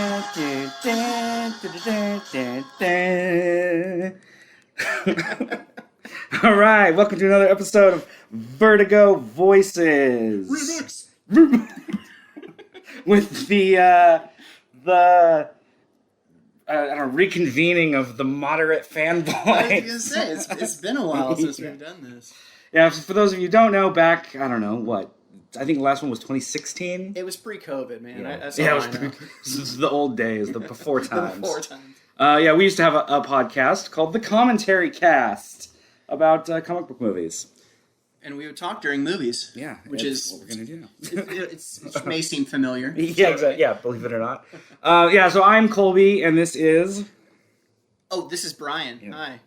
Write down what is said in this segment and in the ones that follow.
All right, welcome to another episode of Vertigo Voices. With the reconvening of the moderate fanboys. I was going to say, it's been a while since we've done this. Yeah, for those of you who don't know, back, I don't know, what? I think the last one was 2016. It was pre-COVID, man. Yeah, That's all I know. This is the old days, the before times. The before times. Yeah, we used to have a podcast called The Commentary Cast about comic book movies. And we would talk during movies. Yeah, which is what we're going to do. it may seem familiar. Yeah, exactly. Yeah, believe it or not. So I'm Colby, and this is... Oh, this is Brian. Yeah. Hi.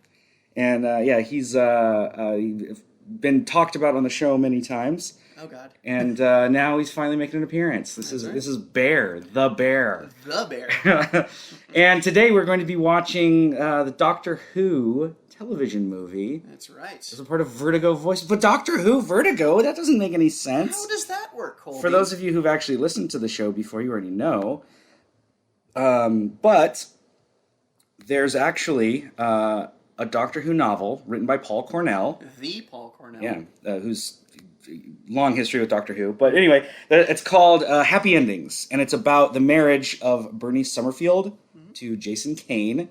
And he's been talked about on the show many times. Oh, God. And now he's finally making an appearance. This is Baer, the Bear. The Bear. And today we're going to be watching the Doctor Who television movie. That's right. As a part of Vertigo Voices. But Doctor Who, Vertigo, that doesn't make any sense. How does that work, Colby? For those of you who've actually listened to the show before, you already know. But there's actually a Doctor Who novel written by Paul Cornell. The Paul Cornell. Yeah, who's long history with Doctor Who. But anyway, it's called Happy Endings, and it's about the marriage of Bernice Summerfield to Jason Kane,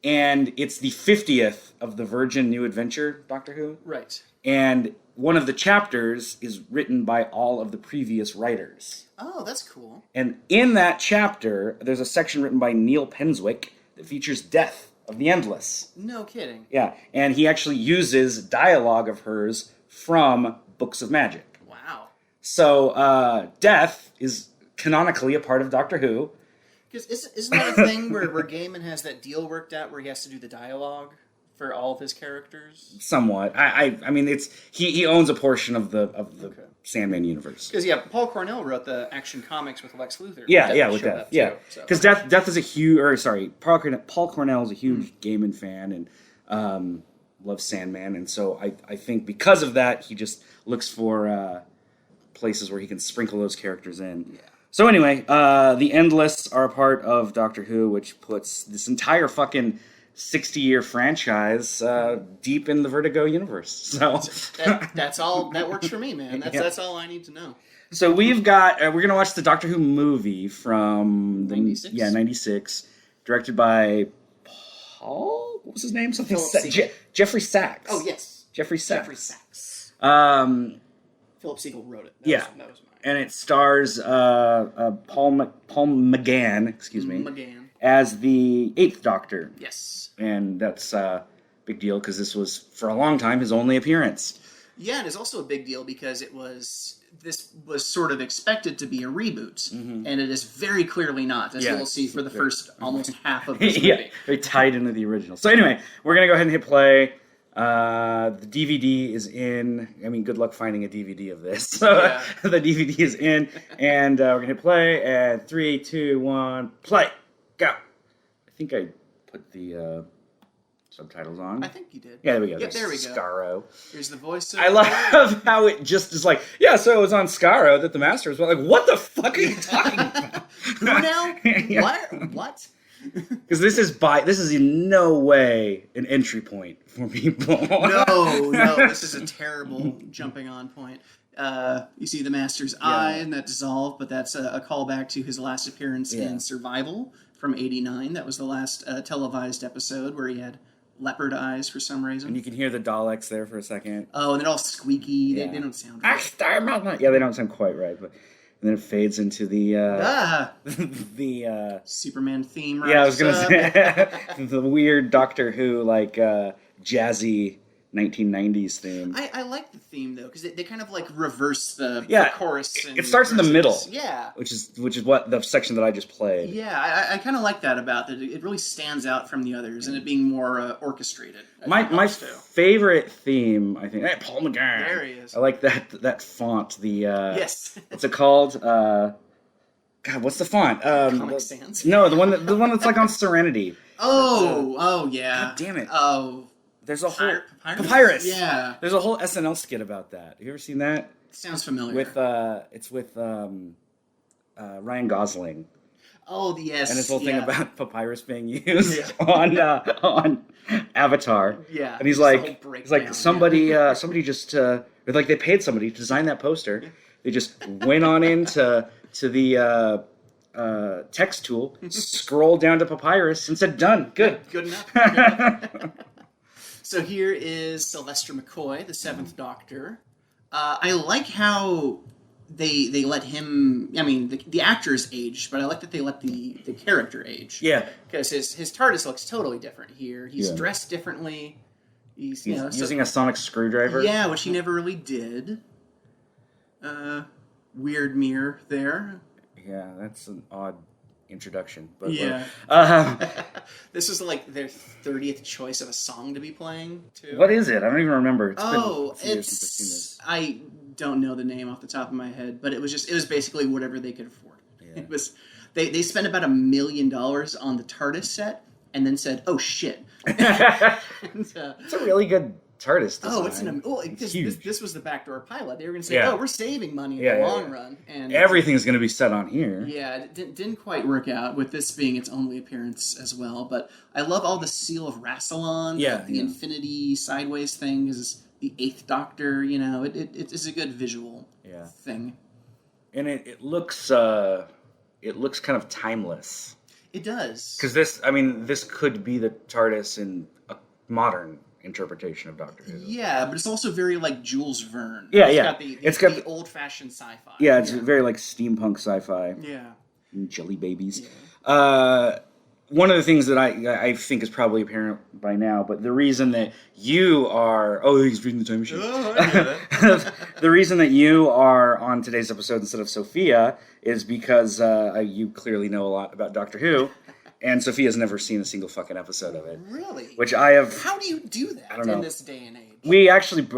and it's the 50th of the Virgin New Adventure Doctor Who. Right. And one of the chapters is written by all of the previous writers. Oh, that's cool. And in that chapter, there's a section written by Neil Penswick that features Death of the Endless. No kidding. Yeah, and he actually uses dialogue of hers from Books of Magic. Wow. So, Death is canonically a part of Doctor Who. Because isn't that a thing where Gaiman has that deal worked out where he has to do the dialogue for all of his characters? Somewhat. I mean, it's he owns a portion of the Sandman universe. Because Paul Cornell wrote the Action Comics with Lex Luthor. With Death. Yeah, because Death is a huge. Paul Cornell is a huge Gaiman fan and loves Sandman, and so I think because of that he just looks for places where he can sprinkle those characters in. Yeah. So anyway, the Endless are a part of Doctor Who, which puts this entire fucking 60-year franchise deep in the Vertigo universe. So that's all. That works for me, man. That's all I need to know. So we've got we're gonna watch the Doctor Who movie from 96? 96, directed by Paul. What was his name? Something. Jeffrey Sachs. Oh yes, Jeffrey Sachs. Jeffrey Sachs. Philip Siegel wrote it. That was mine. And it stars Paul McGann, McGann, as the 8th Doctor. Yes. And that's a big deal because this was, for a long time, his only appearance. Yeah, and it's also a big deal because this was sort of expected to be a reboot, and it is very clearly not, as we'll see for the first almost half of this movie. Yeah, very tied into the original. So anyway, we're going to go ahead and hit play. The DVD is in. I mean, good luck finding a DVD of this. So the DVD is in, and we're going to hit play. And 3, 2, 1, play. Go. I think I put the subtitles on. I think you did. Yeah, there we go. Yep, there we go. Scarro. Here's the voice. I love how it just is like, so it was on Scarro that the Masters were like, what the fuck are you talking about? Who now? What? Because this is in no way an entry point for people. No, this is a terrible jumping on point. You see the Master's eye and that dissolved, but that's a callback to his last appearance in Survival from '89. That was the last televised episode where he had leopard eyes for some reason. And you can hear the Daleks there for a second. Oh, and they're all squeaky. They don't sound right. Yeah, they don't sound quite right, but and then it fades into the the Superman theme. Yeah, I was gonna say the weird Doctor Who jazzy 1990s theme. I like the theme though because they kind of like reverse the chorus. It starts in the middle. Yeah, which is what the section that I just played. Yeah, I kind of like that about it. It really stands out from the others, and it being more orchestrated. My favorite theme, I think, Paul McGann. There he is. I like that font. The yes. What's it called? God, what's the font? Comic Sans. No, the one that's like on Serenity. Oh yeah. God damn it. Oh. There's a whole Papyrus. Yeah. There's a whole SNL skit about that. Have you ever seen that? Sounds familiar. With it's with Ryan Gosling. Oh, yes. And this whole thing about papyrus being used on Avatar. Yeah. And he's like somebody just like they paid somebody to design that poster. They just went on into the text tool, scrolled down to papyrus, and said, "Done, good, good enough." So here is Sylvester McCoy, the Seventh Doctor. I like how they let him. I mean, the actor's aged, but I like that they let the character age. Yeah, because his TARDIS looks totally different here. He's dressed differently. He's using a sonic screwdriver. Yeah, which he never really did. Weird mirror there. Yeah, that's an odd introduction. But this was like their 30th choice of a song to be playing too. What is it? I don't even remember. It's been a few years since I've seen this. I don't know the name off the top of my head, but it was basically whatever they could afford. Yeah. It was they spent about $1 million on the TARDIS set and then said, "Oh shit." It's a really good TARDIS design. It's huge. This was the backdoor pilot. They were going to say, "Oh, we're saving money in the long run," and everything's going to be set on here. Yeah, it didn't quite work out with this being its only appearance as well. But I love all the seal of Rassilon. The infinity sideways thing is the Eighth Doctor. You know, it is a good visual thing, and it looks kind of timeless. It does, because this could be the TARDIS in a modern interpretation of Doctor Who. Yeah, but it's also very like Jules Verne. It's got the old-fashioned sci-fi. Yeah, it's very like steampunk sci-fi. Yeah. And jelly babies. Yeah. One of the things that I think is probably apparent by now, but the reason that you are... Oh, he's reading the time machine. Oh, I know that. The reason that you are on today's episode instead of Sophia is because you clearly know a lot about Doctor Who. And Sophia's never seen a single fucking episode of it. Really? Which I have... How do you do that in this day and age?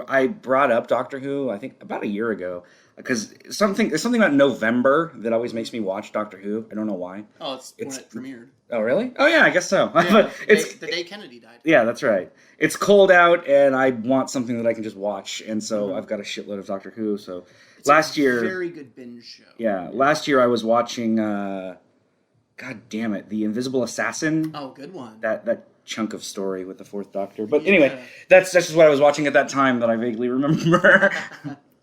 I brought up Doctor Who, I think, about a year ago. Because there's something about November that always makes me watch Doctor Who. I don't know why. Oh, it's when it premiered. Oh, really? Oh, yeah, I guess so. Yeah, but the day Kennedy died. Yeah, that's right. It's cold out, and I want something that I can just watch. And so I've got a shitload of Doctor Who. So it's last year... very good binge show. Yeah, last year I was watching... God damn it, The Invisible Assassin. Oh, good one. That chunk of story with the Fourth Doctor. But anyway, that's just what I was watching at that time that I vaguely remember.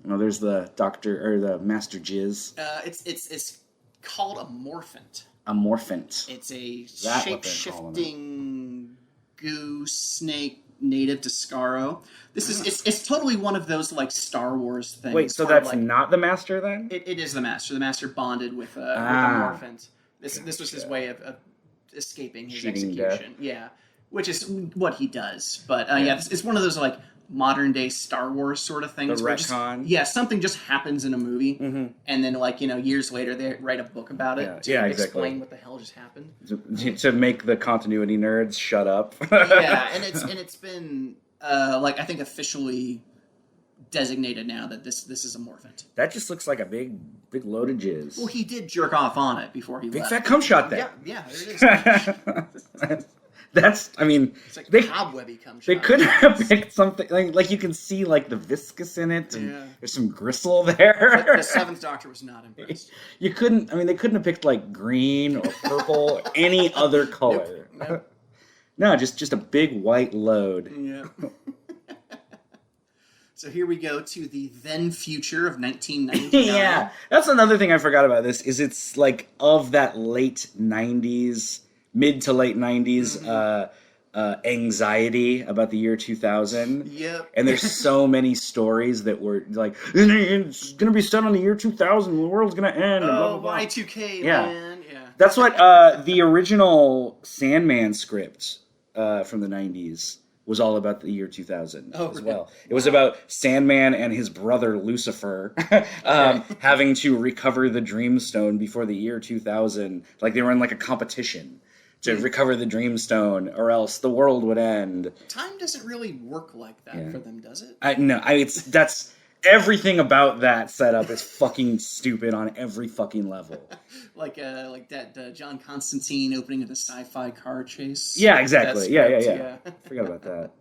There's the Doctor or the Master Jizz. It's called a morphant. A morphant. It's a shape-shifting goo snake native to Skaro. This is it's totally one of those like Star Wars things. Wait, so that's not the Master then? It is the Master. The Master bonded with a morphant. This was his way of escaping his execution. Death. Yeah, which is what he does. But it's one of those like modern day Star Wars sort of things. The retcon. Something just happens in a movie, and then years later they write a book about it to explain what the hell just happened. To make the continuity nerds shut up. And it's been I think officially designated now that this is a morphant. That just looks like a big load of jizz. Well, he did jerk off on it before he left. Big fat cum shot there. Yeah, there it is. It's like cobwebby cum shot. They could have picked something like you can see like the viscous in it, and there's some gristle there. But the Seventh Doctor was not impressed. They couldn't have picked like green or purple or any other color. Nope. No, just a big white load. Yeah. So here we go to the then future of 1999. Yeah, that's another thing I forgot about this, is it's like of that late 90s, mid to late 90s anxiety about the year 2000. Yep. And there's so many stories that were like, it's going to be set on the year 2000, the world's going to end. And blah, blah, blah. Y2K, man. Yeah. That's what the original Sandman script from the 90s was all about the year 2000 as well. It was about Sandman and his brother Lucifer having to recover the Dreamstone before the year 2000. Like they were in like a competition to recover the Dreamstone, or else the world would end. Time doesn't really work like that for them, does it? That's everything about that setup is fucking stupid on every fucking level. like that John Constantine opening of the sci-fi car chase. Yeah, exactly. Yeah. Forgot about that.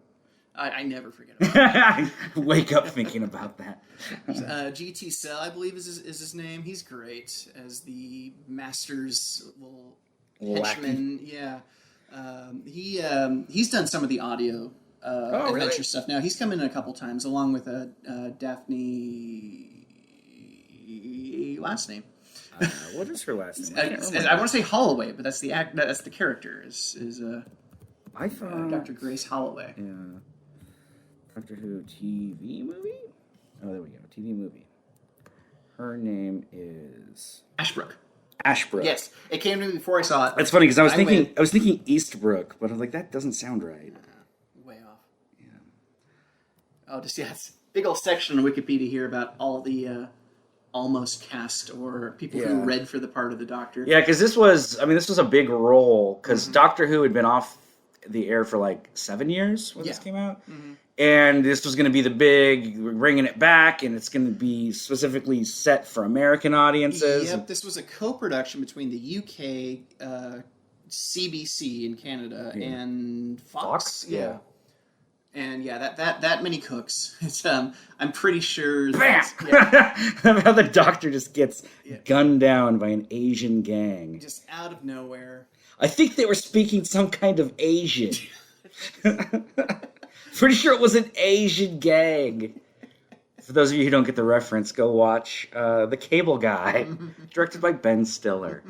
I never forget about it. Wake up thinking about that. GT Cell, I believe, is his name. He's great as the Master's henchman. Yeah. He's done some of the audio adventure stuff. Now, he's come in a couple times, along with Daphne... last name. What is her last name? I want to say Holloway, but that's the character. I thought Dr. Grace Holloway. Yeah. Doctor Who TV movie? Oh, there we go. TV movie. Her name is Ashbrook. Yes, it came to me before I saw it. It's funny because I was thinking Eastbrook, but I was like, that doesn't sound right. Way off. Yeah. Oh, it's a big old section on Wikipedia here about all the almost cast or people who read for the part of the Doctor. Yeah, because this was a big role because Doctor Who had been off the air for like 7 years when this came out. Mm-hmm. And this was going to be the big, we're bringing it back, and it's going to be specifically set for American audiences. Yep, this was a co-production between the UK, CBC in Canada, and Fox. Yeah. And that many cooks. It's I'm pretty sure. Bam! How the Doctor just gets gunned down by an Asian gang, just out of nowhere. I think they were speaking some kind of Asian. Pretty sure it was an Asian gang. For those of you who don't get the reference, go watch The Cable Guy, directed by Ben Stiller.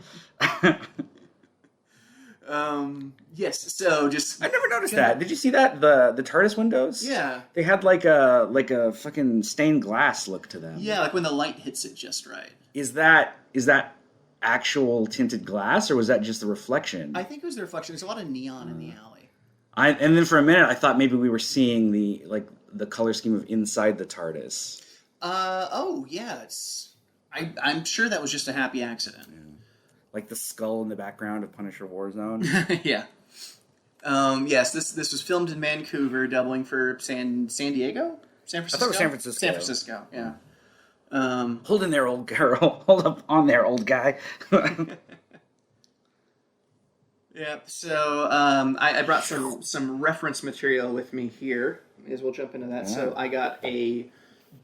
Yes. So just I never noticed that. Did you see that the TARDIS windows? Yeah. They had like a fucking stained glass look to them. Yeah, like when the light hits it just right. Is that actual tinted glass, or was that just the reflection? I think it was the reflection. There's a lot of neon in the alley. And then for a minute I thought maybe we were seeing the color scheme of inside the TARDIS. Oh yeah, I'm sure that was just a happy accident. Yeah. Like the skull in the background of Punisher Warzone. Yeah. Yes, this was filmed in Vancouver, doubling for San Diego? San Francisco? I thought it was San Francisco. San Francisco, yeah. Hold in there, old girl. Hold up on there, old guy. Yeah, so I brought some reference material with me here. May as well jump into that. Yeah. So I got a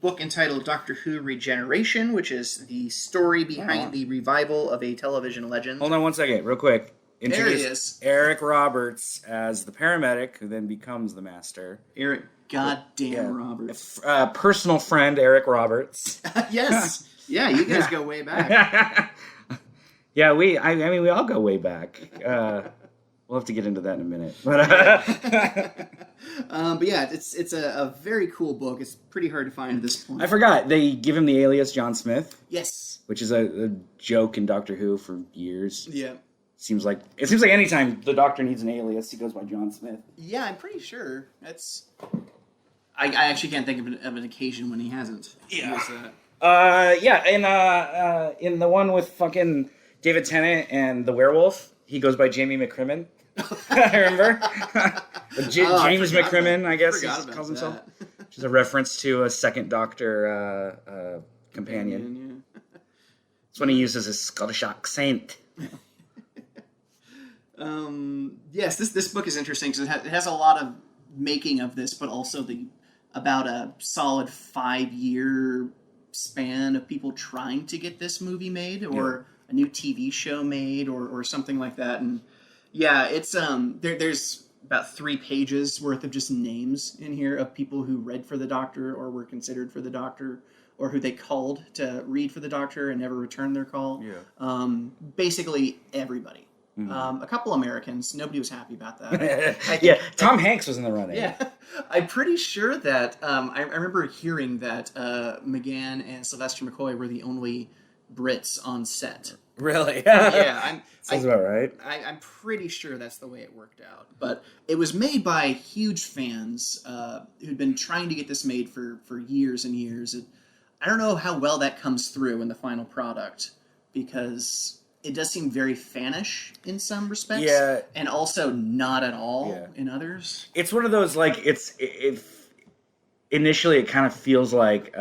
book entitled Doctor Who Regeneration, which is the story behind the revival of a television legend. Hold on one second, real quick. There he is. Eric Roberts as the paramedic, who then becomes the Master. Eric goddamn Roberts. Personal friend Eric Roberts. Yes. Yeah, you guys go way back. Yeah, we all go way back. We'll have to get into that in a minute. But yeah, it's a very cool book. It's pretty hard to find at this point. I forgot. They give him the alias John Smith. Yes. Which is a joke in Doctor Who for years. Yeah. It seems like anytime the Doctor needs an alias, he goes by John Smith. Yeah, I'm pretty sure. I actually can't think of an occasion when he hasn't. Yeah. In the one with fucking David Tennant and the werewolf, he goes by Jamie McCrimmon. Remember? James McCrimmon, I guess he calls himself. Which is a reference to a second Doctor companion. It's when he uses his Scottish accent. Yes, this book is interesting because it has a lot of making of this, but also about a solid 5-year span of people trying to get this movie made or a new TV show made or something like that. And yeah, it's there's about 3 pages worth of just names in here of people who read for the Doctor or were considered for the Doctor or who they called to read for the Doctor and never returned their call. Yeah. Basically everybody. Mm-hmm. A couple Americans. Nobody was happy about that. Tom Hanks was in the running. Yeah, I'm pretty sure that I remember hearing that McGann and Sylvester McCoy were the only Brits on set. Really? Yeah, sounds about right. I'm pretty sure that's the way it worked out. But it was made by huge fans who'd been trying to get this made for years and years. I don't know how well that comes through in the final product because it does seem very fanish in some respects, and also not at all in others. It's one of those initially it kind of feels like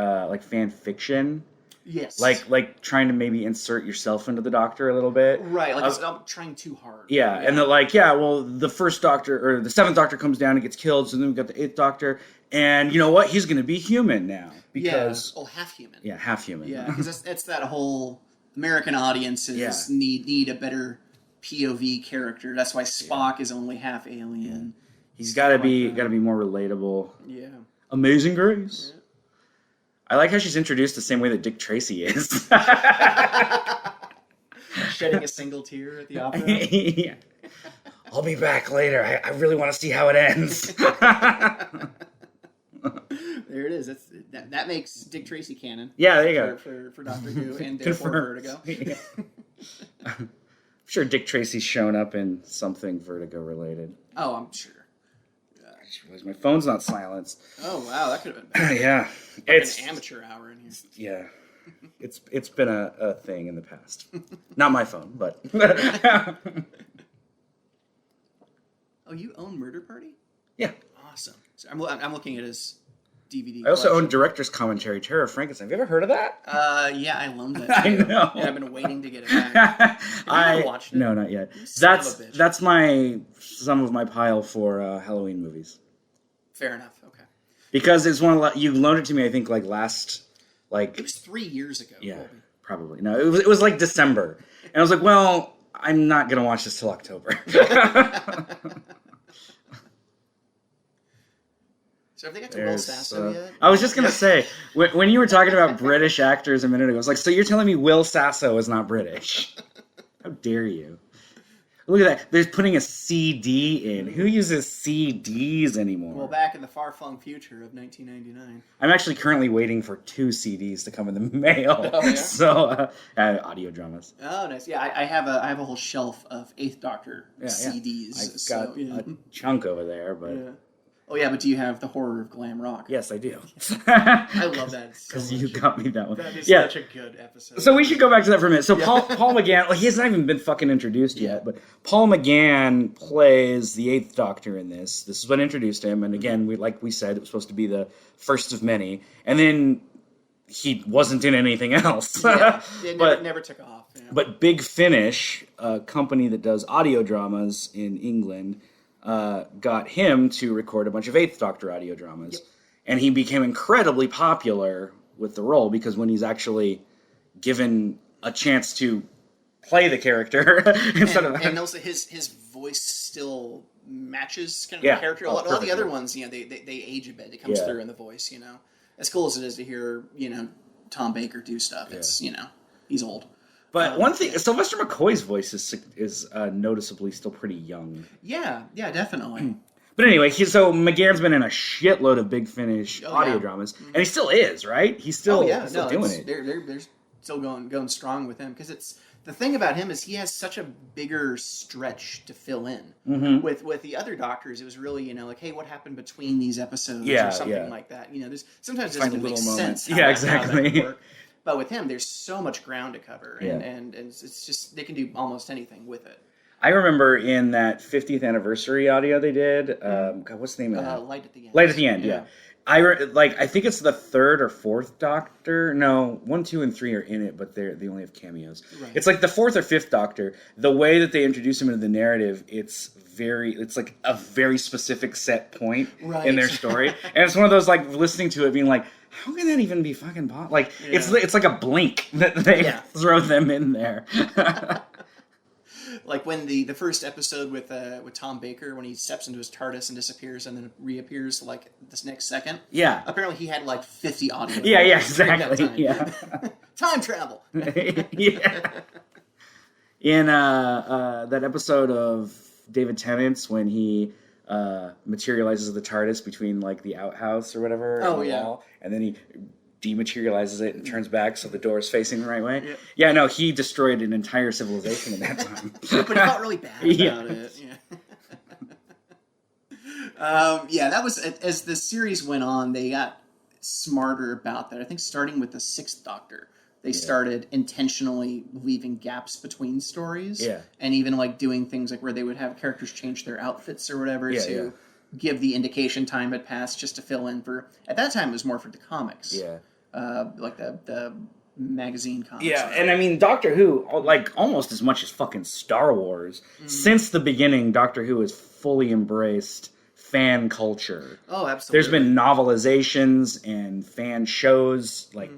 fan fiction, Yes. Like trying to maybe insert yourself into the Doctor a little bit. Right, like I'm trying too hard. Yeah, and they're like, well, the first Doctor, or the 7th Doctor comes down and gets killed, so then we've got the 8th Doctor, and you know what? He's going to be human now. Because, half human. Yeah, half human. Yeah, because it's that whole American audiences need a better POV character. That's why Spock is only half alien. He's got to be more relatable. Yeah. Amazing Grace. Yeah. I like how she's introduced the same way that Dick Tracy is. Shedding a single tear at the opera. Yeah. I'll be back later. I really want to see how it ends. There it is. That makes Dick Tracy canon. Yeah, there you go. For Doctor Who and therefore Vertigo. I'm sure Dick Tracy's shown up in something Vertigo related. Oh, I'm sure. I just realized my phone's not silenced. Oh wow, that could have been. Yeah, it's an amateur hour in here. Yeah, it's been a thing in the past. Not my phone, but. Oh, you own Murder Party? Yeah. Awesome. So I'm looking at his DVD. I also own Director's Commentary, Terror of Frankenstein. Have you ever heard of that? Yeah, I loaned that. I know. Yeah, I've been waiting to get it back. Have you ever watched it? No, not yet. That's some of my pile for Halloween movies. Fair enough. Okay. Because it's you loaned it to me. I think it was 3 years ago. Yeah, Colby. probably. No, it was like December, and I was like, well, I'm not gonna watch this till October. So have they got to Will Sasso yet? I was just going to say, when you were talking about British actors a minute ago, I was like, so you're telling me Will Sasso is not British? How dare you? Look at that. They're putting a CD in. Who uses CDs anymore? Well, back in the far-flung future of 1999. I'm actually currently waiting for 2 CDs to come in the mail. Oh, yeah? So, audio dramas. Oh, nice. Yeah, I have a whole shelf of 8th Doctor CDs. I've got a chunk over there, but... Yeah. Oh, yeah, but do you have the horror of glam rock? Yes, I do. I love that so because you got me that one. That is such a good episode. So we should go back to that for a minute. So Paul McGann, he hasn't even been fucking introduced yet, but Paul McGann plays the 8th Doctor in this. This is what introduced him, and again, like we said, it was supposed to be the first of many, and then he wasn't in anything else. It never took off. Yeah. But Big Finish, a company that does audio dramas in England, got him to record a bunch of 8th Doctor audio dramas. Yep. And he became incredibly popular with the role because when he's actually given a chance to play the character and also his voice still matches kind of the character. A lot of the other ones, they age a bit. It comes through in the voice, As cool as it is to hear, Tom Baker do stuff. It's, he's old. But one thing, Sylvester McCoy's voice is noticeably still pretty young. Yeah, definitely. But anyway, so McGann's been in a shitload of Big Finish audio dramas, and he still is, right? He's still, doing it. They're still going strong with him because it's the thing about him is he has such a bigger stretch to fill in. Mm-hmm. With the other Doctors, it was really like, hey, what happened between these episodes or something like that. There's sometimes it doesn't make sense. How that would work. But with him, there's so much ground to cover, and it's just they can do almost anything with it. I remember in that 50th anniversary audio they did. What's the name of that? Light at the End. Light at the End. Yeah. I think it's the 3rd or 4th Doctor. No, 1, 2, and 3 are in it, but they only have cameos. Right. It's like the 4th or 5th Doctor. The way that they introduce him into the narrative, it's like a very specific set point in their story, and it's one of those like listening to it being like, how can that even be fucking possible? Like it's like a blink that they throw them in there. Like when the first episode with Tom Baker, when he steps into his TARDIS and disappears and then reappears like this next second. Yeah. Apparently he had like 50 audio. Yeah, exactly. Yeah. Time travel. Yeah. In that episode of David Tennant's when he materializes the TARDIS between like the outhouse or whatever and the wall, and then he dematerializes it and turns back so the door is facing the right way. Yep. Yeah, no, he destroyed an entire civilization in that time. But he felt really bad about it. Yeah. That was as the series went on, they got smarter about that. I think starting with the 6th Doctor, they started intentionally leaving gaps between stories. Yeah. And even like doing things like where they would have characters change their outfits or whatever to give the indication time had passed just to fill in for, at that time it was more for the comics. Yeah. Like the magazine comics. Yeah, and I mean, Doctor Who, like, almost as much as fucking Star Wars, since the beginning, Doctor Who has fully embraced fan culture. Oh, absolutely. There's been novelizations and fan shows, like,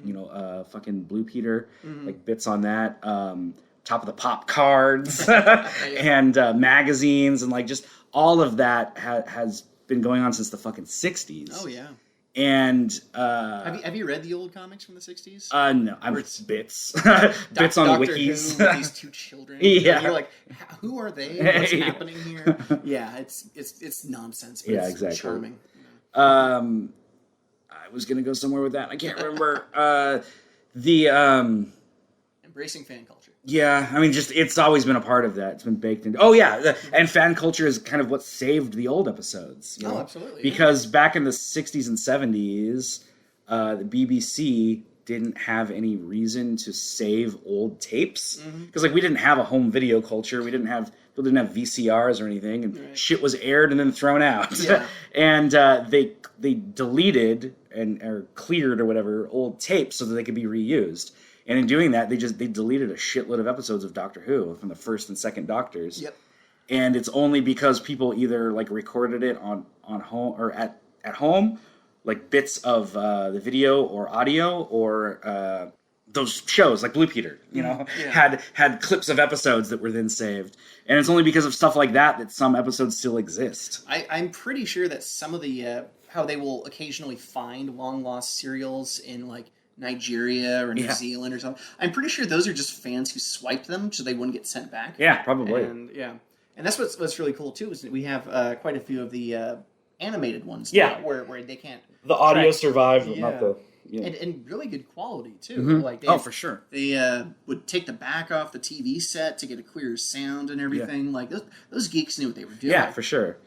fucking Blue Peter, like, bits on that, Top of the Pop cards, and magazines, and, like, just all of that has been going on since the fucking 60s. Oh, yeah. And have you read the old comics from the 60s? No, I'm bits bits on Doctor wikis. Who, these two children. Yeah, and you're like, who are they? What's happening here? Yeah, it's nonsense, but it's exactly. charming. I was gonna go somewhere with that. I can't remember. Embracing fan culture. Yeah, I mean, just it's always been a part of that. It's been baked in. Oh yeah, and fan culture is kind of what saved the old episodes. Oh, absolutely. Because back in the 60s and 70s, the BBC didn't have any reason to save old tapes because like we didn't have a home video culture. People didn't have VCRs or anything, and shit was aired and then thrown out. Yeah. And they deleted or cleared or whatever old tapes so that they could be reused. And in doing that, they deleted a shitload of episodes of Doctor Who from the first and second Doctors. Yep. And it's only because people either like recorded it on home or at home, like bits of the video or audio, or those shows like Blue Peter, had clips of episodes that were then saved. And it's only because of stuff like that some episodes still exist. I'm pretty sure that some of the how they will occasionally find long lost serials in like Nigeria or New Zealand or something. I'm pretty sure those are just fans who swiped them so they wouldn't get sent back. Yeah, probably. And that's what's really cool too is that we have quite a few of the animated ones. Yeah, where they can't. The audio survived, but not the. Yeah. And really good quality too. Mm-hmm. Like for sure. They would take the back off the TV set to get a clearer sound and everything. Like those geeks knew what they were doing. Yeah, for sure.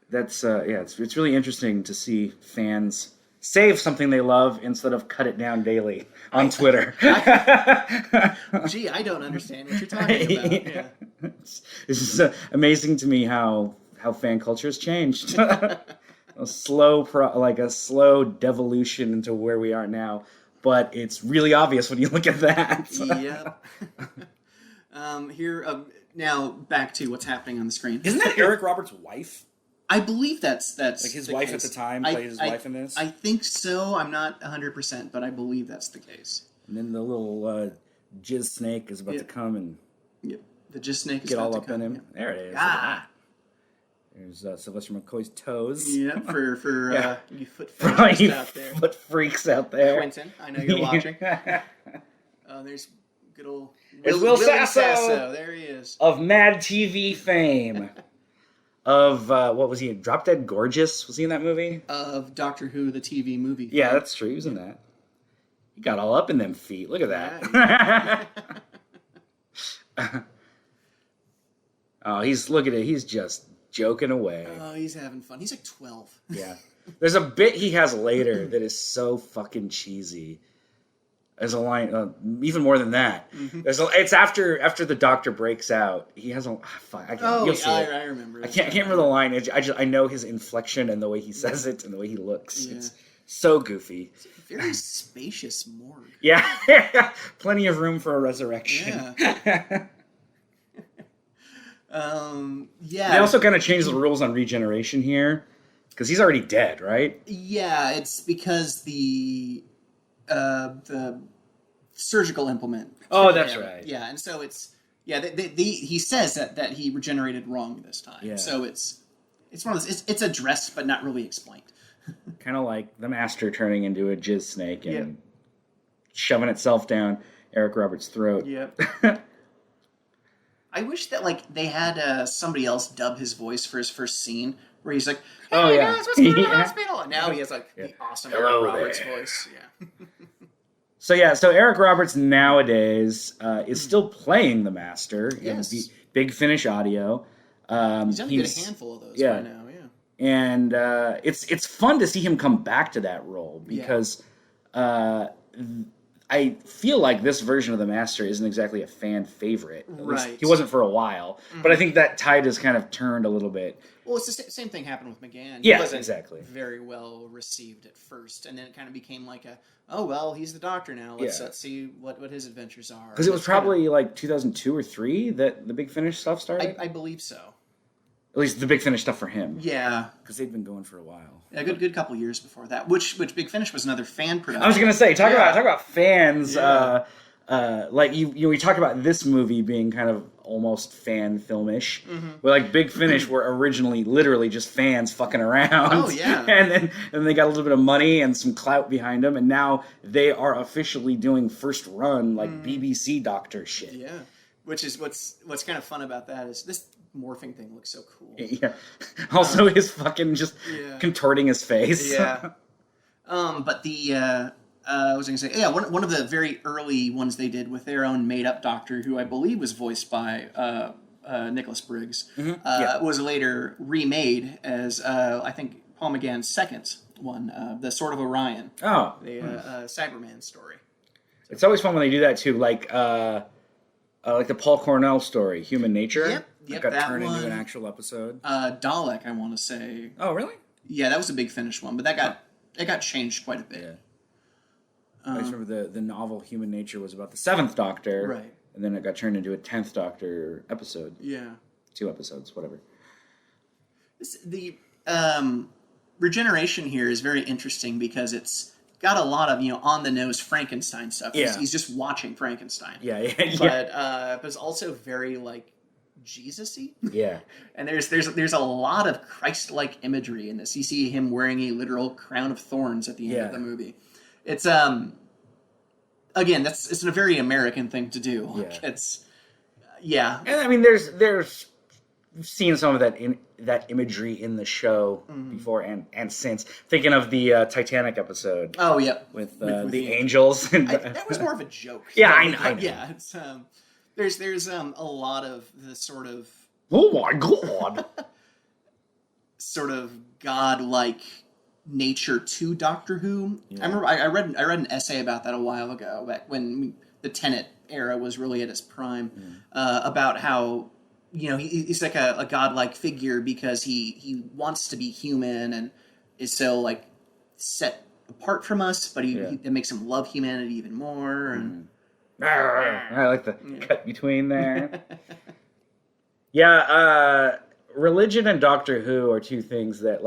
That's it's really interesting to see fans save something they love instead of cut it down daily on Twitter. Gee, I don't understand what you're talking about. Yeah. It's just amazing to me how fan culture has changed. a slow devolution into where we are now, but it's really obvious when you look at that. Yep. Now back to what's happening on the screen. Isn't that Eric Roberts' wife? I believe that's like his wife case. At the time played his wife in this. I think so. I'm not 100%, but I believe that's the case. And then the little jizz snake is about to come and the jizz snake is get about all to up come. in him. There it is. There's Sylvester McCoy's toes. Yeah, for you foot freaks out there. Foot freaks out there. Quentin, I know you're watching. There's good old Will Sasso. There he is. Of Mad TV fame. Of, what was he in? Drop Dead Gorgeous? Was he in that movie? Of Doctor Who, the TV movie. Yeah, that's true. He was in that. He got all up in them feet. Look at that. Look at it. He's just joking away. Oh, he's having fun. He's like 12. Yeah. There's a bit he has later that is so fucking cheesy. There's a line, even more than that. Mm-hmm. It's after the Doctor breaks out. He has a I remember. I can't remember the line. I know his inflection and the way he says it and the way he looks. Yeah. It's so goofy. It's a very spacious morgue. Yeah, plenty of room for a resurrection. Yeah. They also kind of changed the rules on regeneration here because he's already dead, right? Yeah, it's because the surgical implement. Oh, that's right. Yeah, and so it's he says that he regenerated wrong this time. Yeah. So it's one of those. It's addressed but not really explained. Kind of like the Master turning into a jizz snake and shoving itself down Eric Roberts' throat. Yep. I wish that they had somebody else dub his voice for his first scene where he's like, "Hey guys, what's going on in the hospital?" And now he has the awesome Eric Roberts voice. Yeah. So Eric Roberts nowadays is still playing the Master in Big Finish Audio. He's only got a handful of those by now. And it's fun to see him come back to that role because I I feel like this version of the Master isn't exactly a fan favorite. At least Right. he wasn't for a while, but I think that tide has kind of turned a little bit. Well, it's the same thing happened with McGann. Yeah, he wasn't exactly. very well received at first, and then it kind of became like oh well, he's the Doctor now. Let's see what his adventures are. Because it was probably like 2002 or 3 that the Big Finish stuff started. I believe so. At least the Big Finish stuff for him. Yeah, because they'd been going for a while. A good couple years before that. Which Big Finish was another fan production. I was gonna say talk about fans. Yeah. Like we talked about this movie being kind of almost fan filmish, where like Big Finish were originally literally just fans fucking around. Oh yeah, and then they got a little bit of money and some clout behind them, and now they are officially doing first run like BBC Doctor shit. Yeah, which is what's kind of fun about that is this morphing thing looks so cool. Yeah. Also, his fucking just contorting his face. Yeah. But the I was going to say, one of the very early ones they did with their own made-up Doctor, who I believe was voiced by Nicholas Briggs, was later remade as, I think, Paul McGann's second one, The Sword of Orion. Oh. The Cyberman story. It's always fun when they do that, too, like the Paul Cornell story, Human Nature. Yep, that got turned into an actual episode. Dalek, I want to say. Oh, really? Yeah, that was a Big Finish one, but that got changed quite a bit. Yeah. I just remember the novel Human Nature was about the 7th Doctor. Right. And then it got turned into a 10th Doctor episode. Yeah. 2 episodes, whatever. The regeneration here is very interesting because it's got a lot of, on-the-nose Frankenstein stuff. Yeah. He's just watching Frankenstein. Yeah. But it's also very, Jesus-y. Yeah. And there's a lot of Christ-like imagery in this. You see him wearing a literal crown of thorns at the end of the movie. It's again, it's a very American thing to do. It's And I mean, there's we've seen some of that imagery in the show before and since. Thinking of the Titanic episode. Oh yeah, with the angels. That was more of a joke. Yeah, I know. Yeah, it's there's a lot of the sort of oh my god, sort of godlike nature to Doctor Who. I remember I read an essay about that a while ago, back when the Tennant era was really at its prime, about how he's like a godlike figure because he wants to be human and is so set apart from us, but it makes him love humanity even more. And I like the cut between there. Religion and Doctor Who are two things that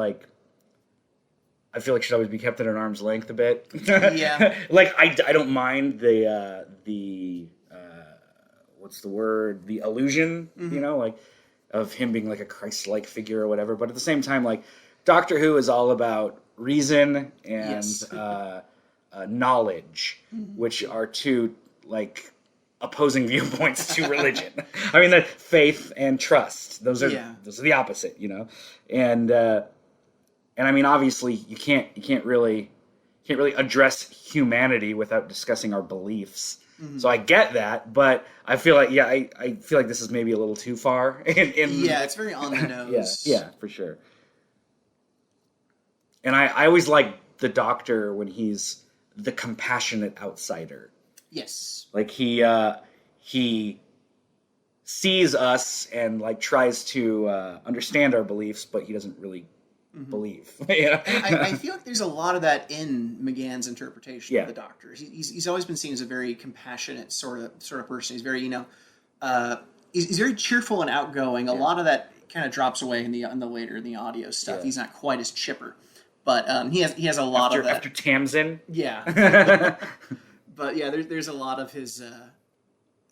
I feel like should always be kept at an arm's length a bit. Yeah. I don't mind the what's the word? The illusion, of him being like a Christ-like figure or whatever. But at the same time, Doctor Who is all about reason and knowledge, which are two opposing viewpoints to religion. I mean, that faith and trust; those are the opposite, And I mean, obviously, you can't really address humanity without discussing our beliefs. Mm-hmm. So I get that, but I feel like I feel like this is maybe a little too far. It's very on the nose. yeah, for sure. And I always like the Doctor when he's the compassionate outsider. Yes. He sees us and tries to understand our beliefs, but he doesn't really believe. I feel like there's a lot of that in McGann's interpretation of the Doctor. He's always been seen as a very compassionate sort of person. He's very he's very cheerful and outgoing. A lot of that kind of drops away in the later in the audio stuff. He's not quite as chipper, but he has a lot of that after Tamsin. Yeah. But there's a lot of his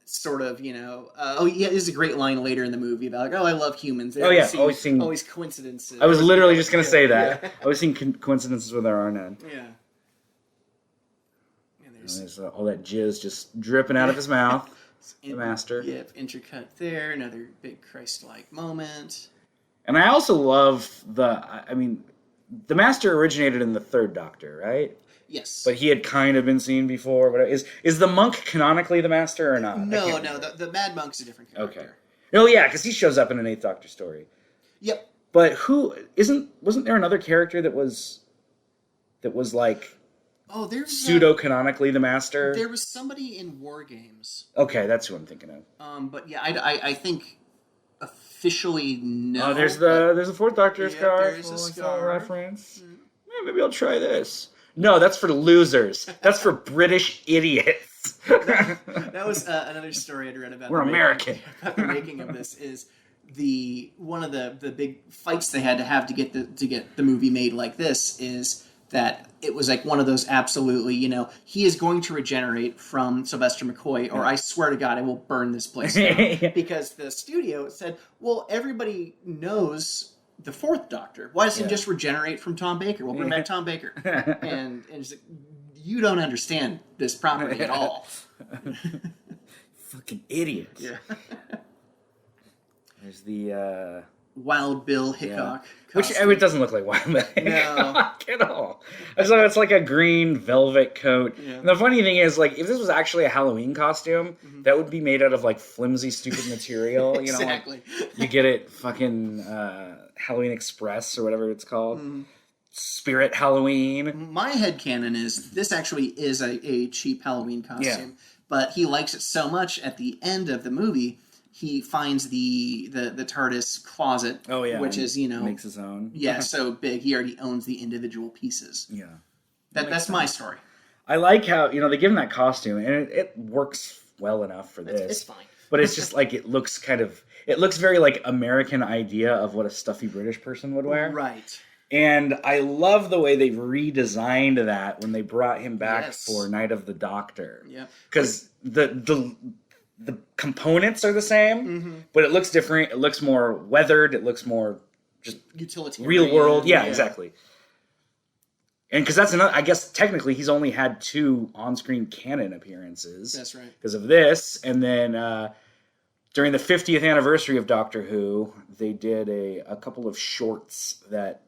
sort of, there's a great line later in the movie about I love humans. Always coincidences. I was literally just going to say that. Yeah. I always seen coincidences where there are none. Yeah. And there's all that jizz just dripping out of his mouth. The Master. Yeah, intercut there, another big Christ-like moment. And I also love the Master originated in the 3rd Doctor, right? Yes. But he had kind of been seen before. But is the monk canonically the Master or not? No. The Mad Monk's a different character. Okay. Oh yeah, because he shows up in an 8th Doctor story. Yep. But wasn't there another character that was Oh, there's pseudo-canonically the Master. There was somebody in War Games. Okay, that's who I'm thinking of. But yeah, I think officially no. Oh, there's the Fourth Doctor scar. There's a scar reference. Maybe I'll try this. No, that's for losers. That's for British idiots. That was another story I'd read about. We're American. About the making of this is one of the big fights they had to get the movie made like this is that it was like one of those absolutely, he is going to regenerate from Sylvester McCoy, or I swear to God, I will burn this place down. Because the studio said, well, everybody knows the Fourth Doctor. Why doesn't he just regenerate from Tom Baker? We'll bring back Tom Baker. and it's like, you don't understand this property at all. Fucking idiots. Yeah. There's the Wild Bill Hickok. Which it doesn't look like Wild Bill Hickok at all. It's like a green velvet coat. Yeah. And the funny thing is, like, if this was actually a Halloween costume, that would be made out of like flimsy, stupid material. Exactly. You get it fucking Halloween Express or whatever it's called. Spirit Halloween. My headcanon is this actually is a cheap Halloween costume, but he likes it so much at the end of the movie. He finds the TARDIS closet, which is, makes his own. Yeah, so big. He already owns the individual pieces. Yeah. That's my story. I like how, they give him that costume, and it works well enough for this. It's fine. But it's just like, it looks very like American idea of what a stuffy British person would wear. Right. And I love the way they redesigned that when they brought him back for Night of the Doctor. Yeah. Because the components are the same, but it looks different. It looks more weathered. It looks more just utilitarian. Real world. Yeah, exactly. And because that's another, I guess technically he's only had 2 on-screen canon appearances. That's right. Because of this. And then during the 50th anniversary of Doctor Who, they did a couple of shorts that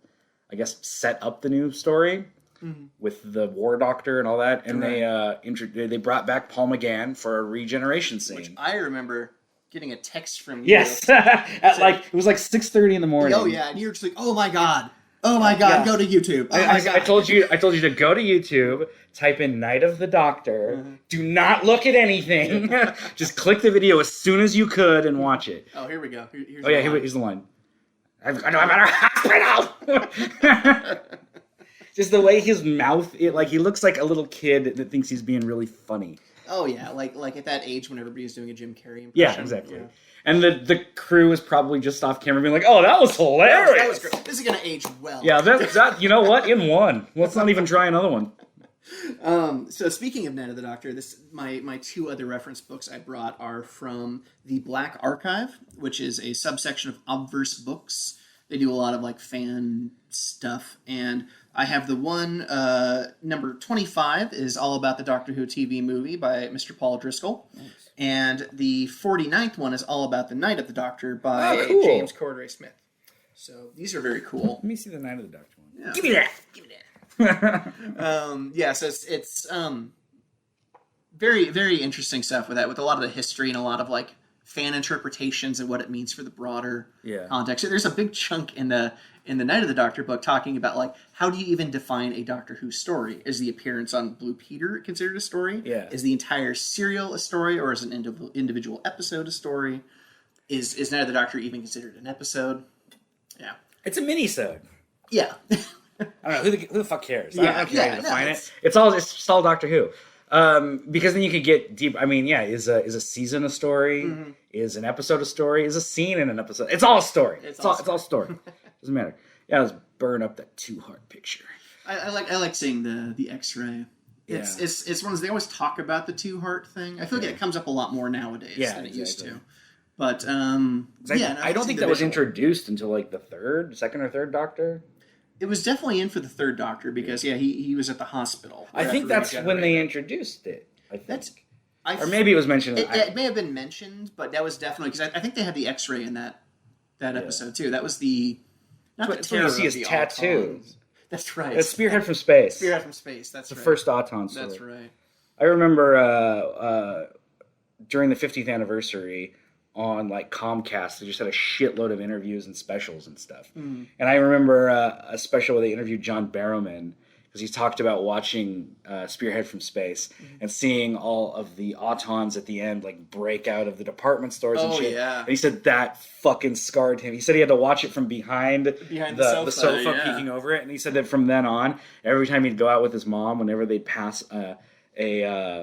I guess set up the new story. With the War Doctor and all that, and they brought back Paul McGann for a regeneration scene. Which I remember getting a text from you. Yes, it was like 6:30 in the morning. Oh yeah, and you're just like, oh my god, go to YouTube. Oh my god. I told you to go to YouTube, type in Night of the Doctor. Do not look at anything. Just click the video as soon as you could and watch it. Oh, here we go. Here's the line. I'm at our hospital. Just the way his mouth, he looks like a little kid that thinks he's being really funny. Oh yeah, like at that age when everybody's doing a Jim Carrey impression. Yeah, exactly. Yeah. And the crew is probably just off camera being like, "Oh, that was hilarious. That was great. This is gonna age well." Yeah, that you know what? In one. Let's not even try another one. So speaking of Night of the Doctor, my 2 other reference books I brought are from the Black Archive, which is a subsection of Obverse Books. They do a lot of like fan stuff, and I have the one, number 25 is all about the Doctor Who TV movie by Mr. Paul Driscoll. Nice. And the 49th one is all about the Night of the Doctor by James Cordray Smith. So these are very cool. Let me see the Night of the Doctor one. Yeah. Give me that. So it's very, very interesting stuff with that, with a lot of the history and a lot of like fan interpretations and what it means for the broader context. There's a big chunk in the Night of the Doctor book talking about like how do you even define a Doctor Who story? Is the appearance on Blue Peter considered a story? Yeah. Is the entire serial a story, or is an individual episode a story? Is Night of the Doctor even considered an episode? Yeah, it's a mini-sode. Yeah. I don't know who the fuck cares. Yeah, I don't care how to define it. It's just all Doctor Who. Because then you could get deep. I mean, is a season a story? Mm-hmm. Is an episode a story? Is a scene in an episode? It's all a story. It's all story. Doesn't matter. Yeah, let's burn up that 2-heart picture. I like seeing the X-ray. It's one of those, they always talk about the 2-heart thing. I feel like it comes up a lot more nowadays than it used to. But I don't think that was introduced until like the second or third Doctor. It was definitely in for the 3rd Doctor because he was at the hospital. I think that's when they introduced it. I think. Or maybe it was mentioned. It may have been mentioned, but that was definitely because I think they had the X-ray in that episode too. That was the not the terror. You see his tattoo. That's right. It's Spearhead from Space. Spearhead from Space. That's the first Auton story. That's right. I remember during the 50th anniversary on like Comcast, they just had a shitload of interviews and specials and stuff. Mm. And I remember a special where they interviewed John Barrowman, because he talked about watching Spearhead from Space and seeing all of the Autons at the end like break out of the department stores and shit. Yeah. And he said that fucking scarred him. He said he had to watch it from behind the sofa peeking over it, and he said that from then on, every time he'd go out with his mom, whenever they'd pass a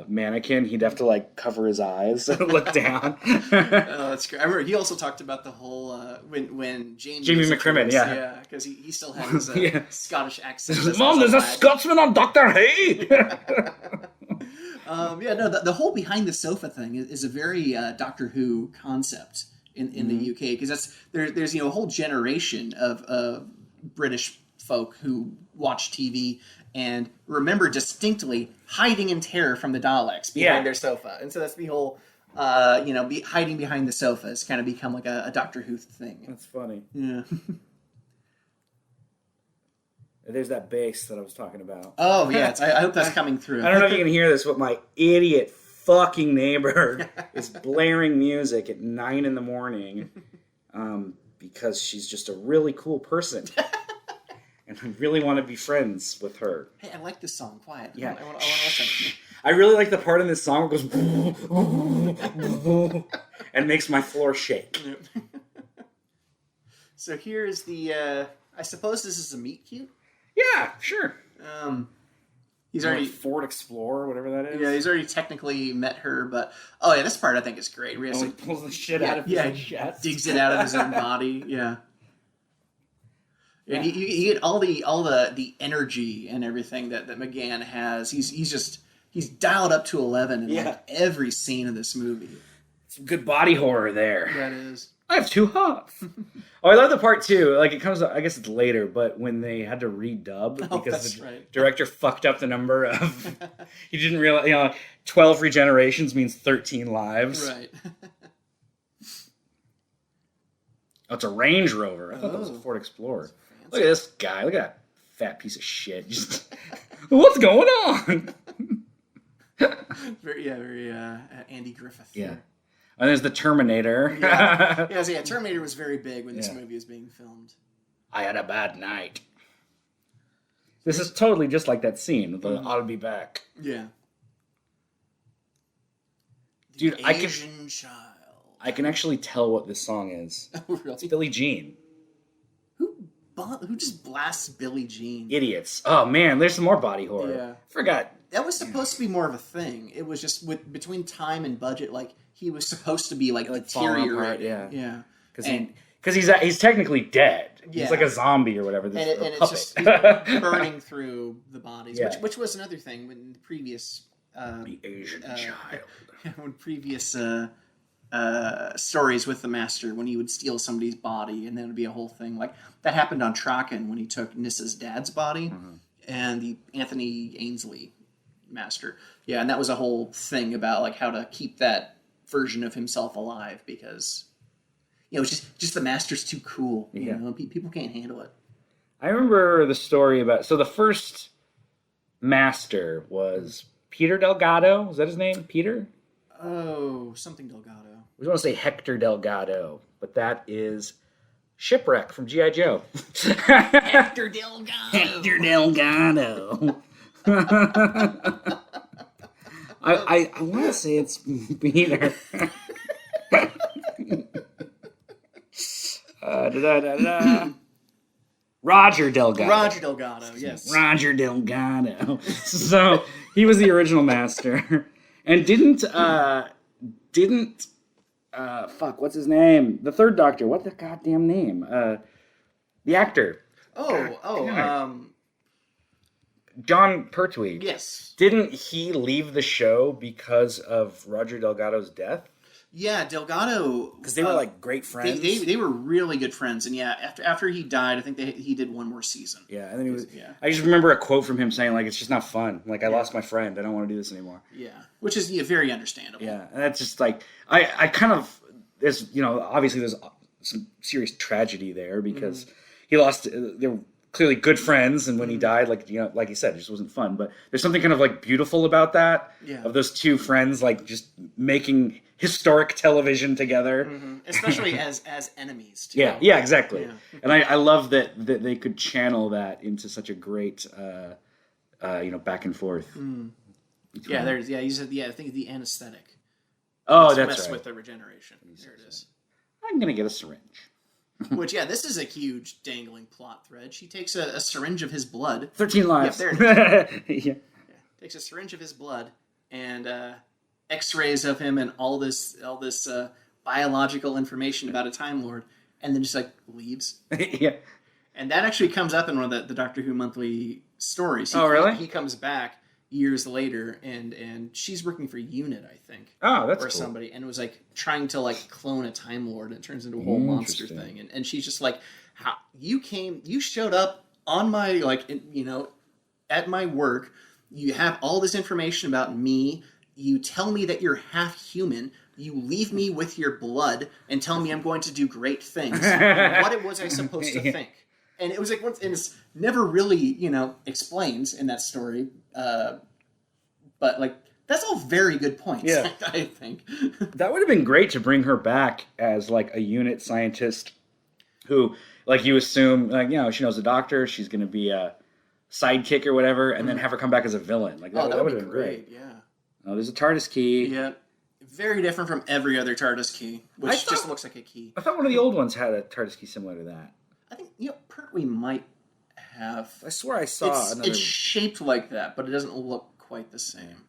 mannequin, he'd have to like cover his eyes and look down. Oh, that's great. I remember he also talked about the whole when Jamie McCrimmon, yeah, because he still had his Scottish accent. Mom, there's a Scotsman on Doctor Hay. The whole behind the sofa thing is a very Doctor Who concept in the UK, because there's a whole generation of British folk who watch TV and remember distinctly hiding in terror from the Daleks behind their sofa. And so that's the whole, hiding behind the sofa has kind of become like a Doctor Who thing. That's funny. Yeah. There's that bass that I was talking about. Oh, yeah. I hope that's coming through. I don't know if you can hear this, but my idiot fucking neighbor is blaring music at 9 a.m. Because she's just a really cool person. And I really want to be friends with her. Hey, I like this song. Quiet. Yeah. I want to listen. I really like the part in this song where it goes and makes my floor shake. So here is the. I suppose this is a meet cute. Yeah, sure. He's already Ford Explorer, whatever that is. Yeah, he's already technically met her, but this part I think is great. Where he pulls the shit out of his chest, digs it out of his own body. Yeah. And you get all the energy and everything that McGann has. He's dialed up to 11 in like every scene of this movie. Some good body horror there. That is. I have 2 hearts. I love the part too. Like it comes, I guess it's later, but when they had to redub because the director fucked up the number of. He didn't realize, 12 regenerations means 13 lives. Right. Oh, it's a Range Rover. I thought that was a Ford Explorer. Look at this guy. Look at that fat piece of shit. Just, what's going on? very Andy Griffith. Yeah. There. And there's the Terminator. Terminator was very big when this movie was being filmed. I had a bad night. This is totally just like that scene with the I'll be back. Yeah. Dude, Asian child. I can actually tell what this song is. Oh, really? It's Billie Jean. Who just blasts Billie Jean? Idiots. Oh man, there's some more body horror. Yeah. Forgot. That was supposed to be more of a thing. It was just between time and budget, like he was supposed to be like deteriorating. Yeah. Because he's technically dead. He's like a zombie or whatever. And it's just burning through the bodies, which was another thing when the previous the Asian child. When previous stories with the Master, when he would steal somebody's body, and then it would be a whole thing like that happened on Traken when he took Nissa's dad's body and the Anthony Ainsley Master. Yeah, and that was a whole thing about like how to keep that version of himself alive because it's just the Master's too cool. You know, people can't handle it. I remember the story about the first Master was Peter Delgado. Was that his name? Peter? Oh, something Delgado. We want to say Hector Delgado, but that is Shipwreck from G.I. Joe. Hector Delgado. Hector Delgado. I want to say it's Peter. Roger Delgado. Roger Delgado, yes. Roger Delgado. So he was the original Master, and didn't what's his name? The third Doctor. What the goddamn name? The actor. John Pertwee. Yes. Didn't he leave the show because of Roger Delgado's death? Yeah, Delgado. Because they were like great friends. They were really good friends, and after he died, I think he did one more season. Yeah, and then he was. Yeah. I just remember a quote from him saying like, "It's just not fun. Like I lost my friend. I don't want to do this anymore." Yeah, which is very understandable. Yeah, and that's just like I kind of there's obviously there's some serious tragedy there because he lost. They were clearly good friends, and when he died, like like you said, it just wasn't fun. But there's something kind of like beautiful about that. Yeah. Of those two friends like just making historic television together, especially as enemies too. Yeah, exactly. Yeah. And I love that they could channel that into such a great back and forth. Yeah, I think the anesthetic. Oh, that's mess right. with the regeneration. There it is. I'm gonna get a syringe. Which, this is a huge dangling plot thread. She takes a syringe of his blood. 13 lives. Yep, there it is. Yeah. Takes a syringe of his blood and X-rays of him and all this biological information about a Time Lord, and then just leaves. Yeah. And that actually comes up in one of the Doctor Who monthly stories. Really? He comes back years later, and she's working for UNIT, I think. Oh, that's or cool. somebody, and it was trying to clone a Time Lord, and it turns into a whole monster thing. And she's just how you showed up on my at my work. You have all this information about me. You tell me that you're half human. You leave me with your blood and tell me I'm going to do great things. What was I supposed to think? And it was and it's never really, explained in that story. But that's all very good points. Yeah. I think that would have been great to bring her back as a unit scientist who, you assume, she knows the Doctor, she's going to be a sidekick or whatever, and then have her come back as a villain. That would have been great. Yeah. Oh, there's a TARDIS key. Yeah. Very different from every other TARDIS key, which just looks like a key. I thought one of the old ones had a TARDIS key similar to that. I think Pertwee might have. I swear I saw another. It's shaped like that, but it doesn't look quite the same.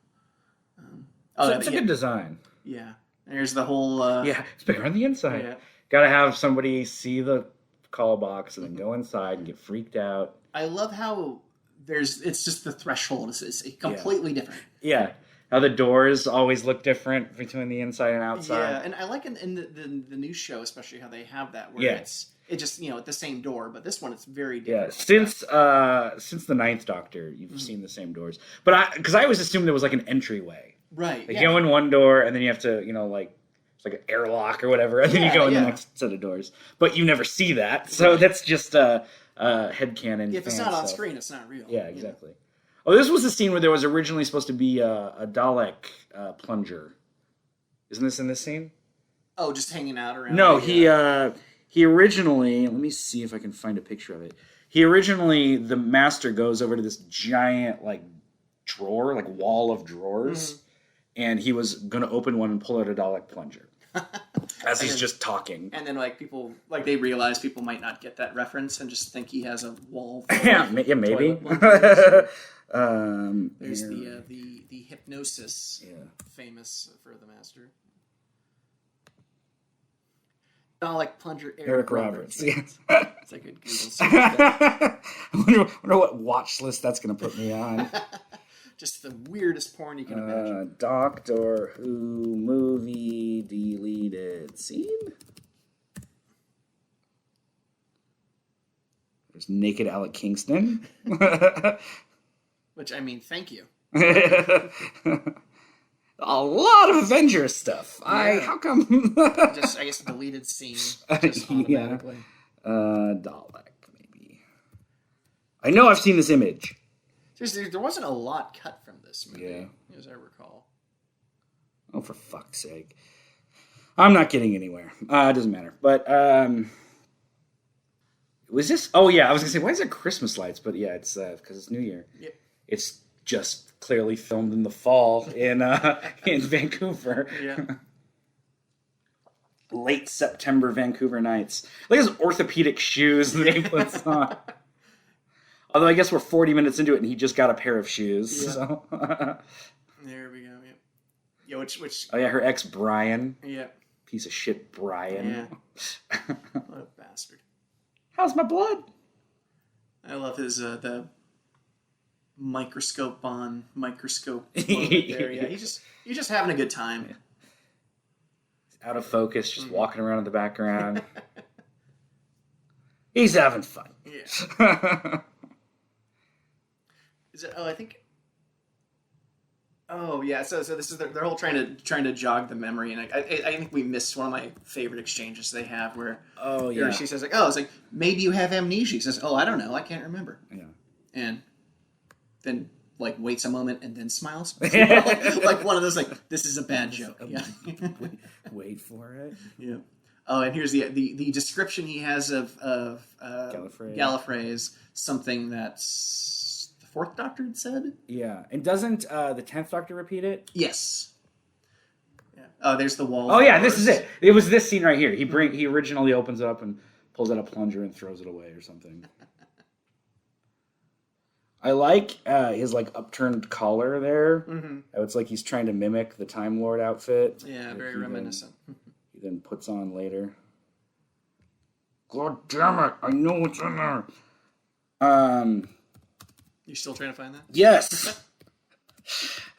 It's a good design. Yeah. There's the whole. It's bigger on the inside. Yeah. Got to have somebody see the call box and then go inside and get freaked out. I love how it's just the threshold is completely different. Yeah. How the doors always look different between the inside and outside. Yeah, and I like in the new show, especially how they have that, where it's just at the same door, but this one it's very different. Yeah, since the 9th Doctor, you've seen the same doors. But because I always assumed there was an entryway. Right. You go in one door, and then you have to, it's like an airlock or whatever, and then you go in the next set of doors. But you never see that, so that's just a headcanon. If it's not on screen, it's not real. Yeah, exactly. Oh, this was the scene where there was originally supposed to be a Dalek plunger. Isn't this in this scene? Oh, just hanging out around. No, he originally. Let me see if I can find a picture of it. The Master goes over to this giant drawer, wall of drawers, and he was going to open one and pull out a Dalek plunger. As he's just talking. And then people they realize people might not get that reference and just think he has a wall. Maybe. There's the hypnosis, famous for the Master. Dalek plunger Eric Roberts. Yes. It's a good Google search. I wonder what watch list that's going to put me on. Just the weirdest porn you can imagine. Doctor Who movie deleted scene. There's naked Alec Kingston. Which, thank you. A lot of Avengers stuff. Yeah. How come? Just, I guess, deleted scene. Just automatically. Dalek, maybe. I know I've seen this image. There wasn't a lot cut from this movie, as I recall. Oh, for fuck's sake. I'm not getting anywhere. It doesn't matter. But, was this? Oh, yeah, I was going to say, why is there Christmas lights? But, yeah, it's because it's New Year. Yep. It's just clearly filmed in the fall in Vancouver. Yeah. Late September Vancouver nights. Look at his orthopedic shoes that he puts on. Although I guess we're 40 minutes into it and he just got a pair of shoes. Yeah. So. There we go. Yep. Yeah, which. Oh yeah, her ex Brian. Yeah. Piece of shit, Brian. Yeah. What a bastard. How's my blood? I love his the microscope on microscope there. Yeah, he's just having a good time. Yeah. He's out of focus, just walking around in the background. He's having fun. Yeah. Is it? Oh, I think. Oh yeah. So this is they're all trying to jog the memory, and I think we missed one of my favorite exchanges they have where. Oh yeah. She says it's maybe you have amnesia. He says, oh, I don't know, I can't remember. Yeah. And then waits a moment and then smiles. like one of those this is a bad joke. Yeah. Wait for it. Yeah. Oh, and here's the description he has of Gallifrey. Gallifrey is something that's the fourth Doctor had said. Yeah, and doesn't the 10th Doctor repeat it? Yes. Yeah. Oh, there's the wall. Oh yeah, this is it. It was this scene right here. He originally opens it up and pulls out a plunger and throws it away or something. I like his like upturned collar there. Mm-hmm. It's like he's trying to mimic the Time Lord outfit. Yeah, very reminiscent. He then puts on later. God damn it! I know what's in there. You still trying to find that? Yes.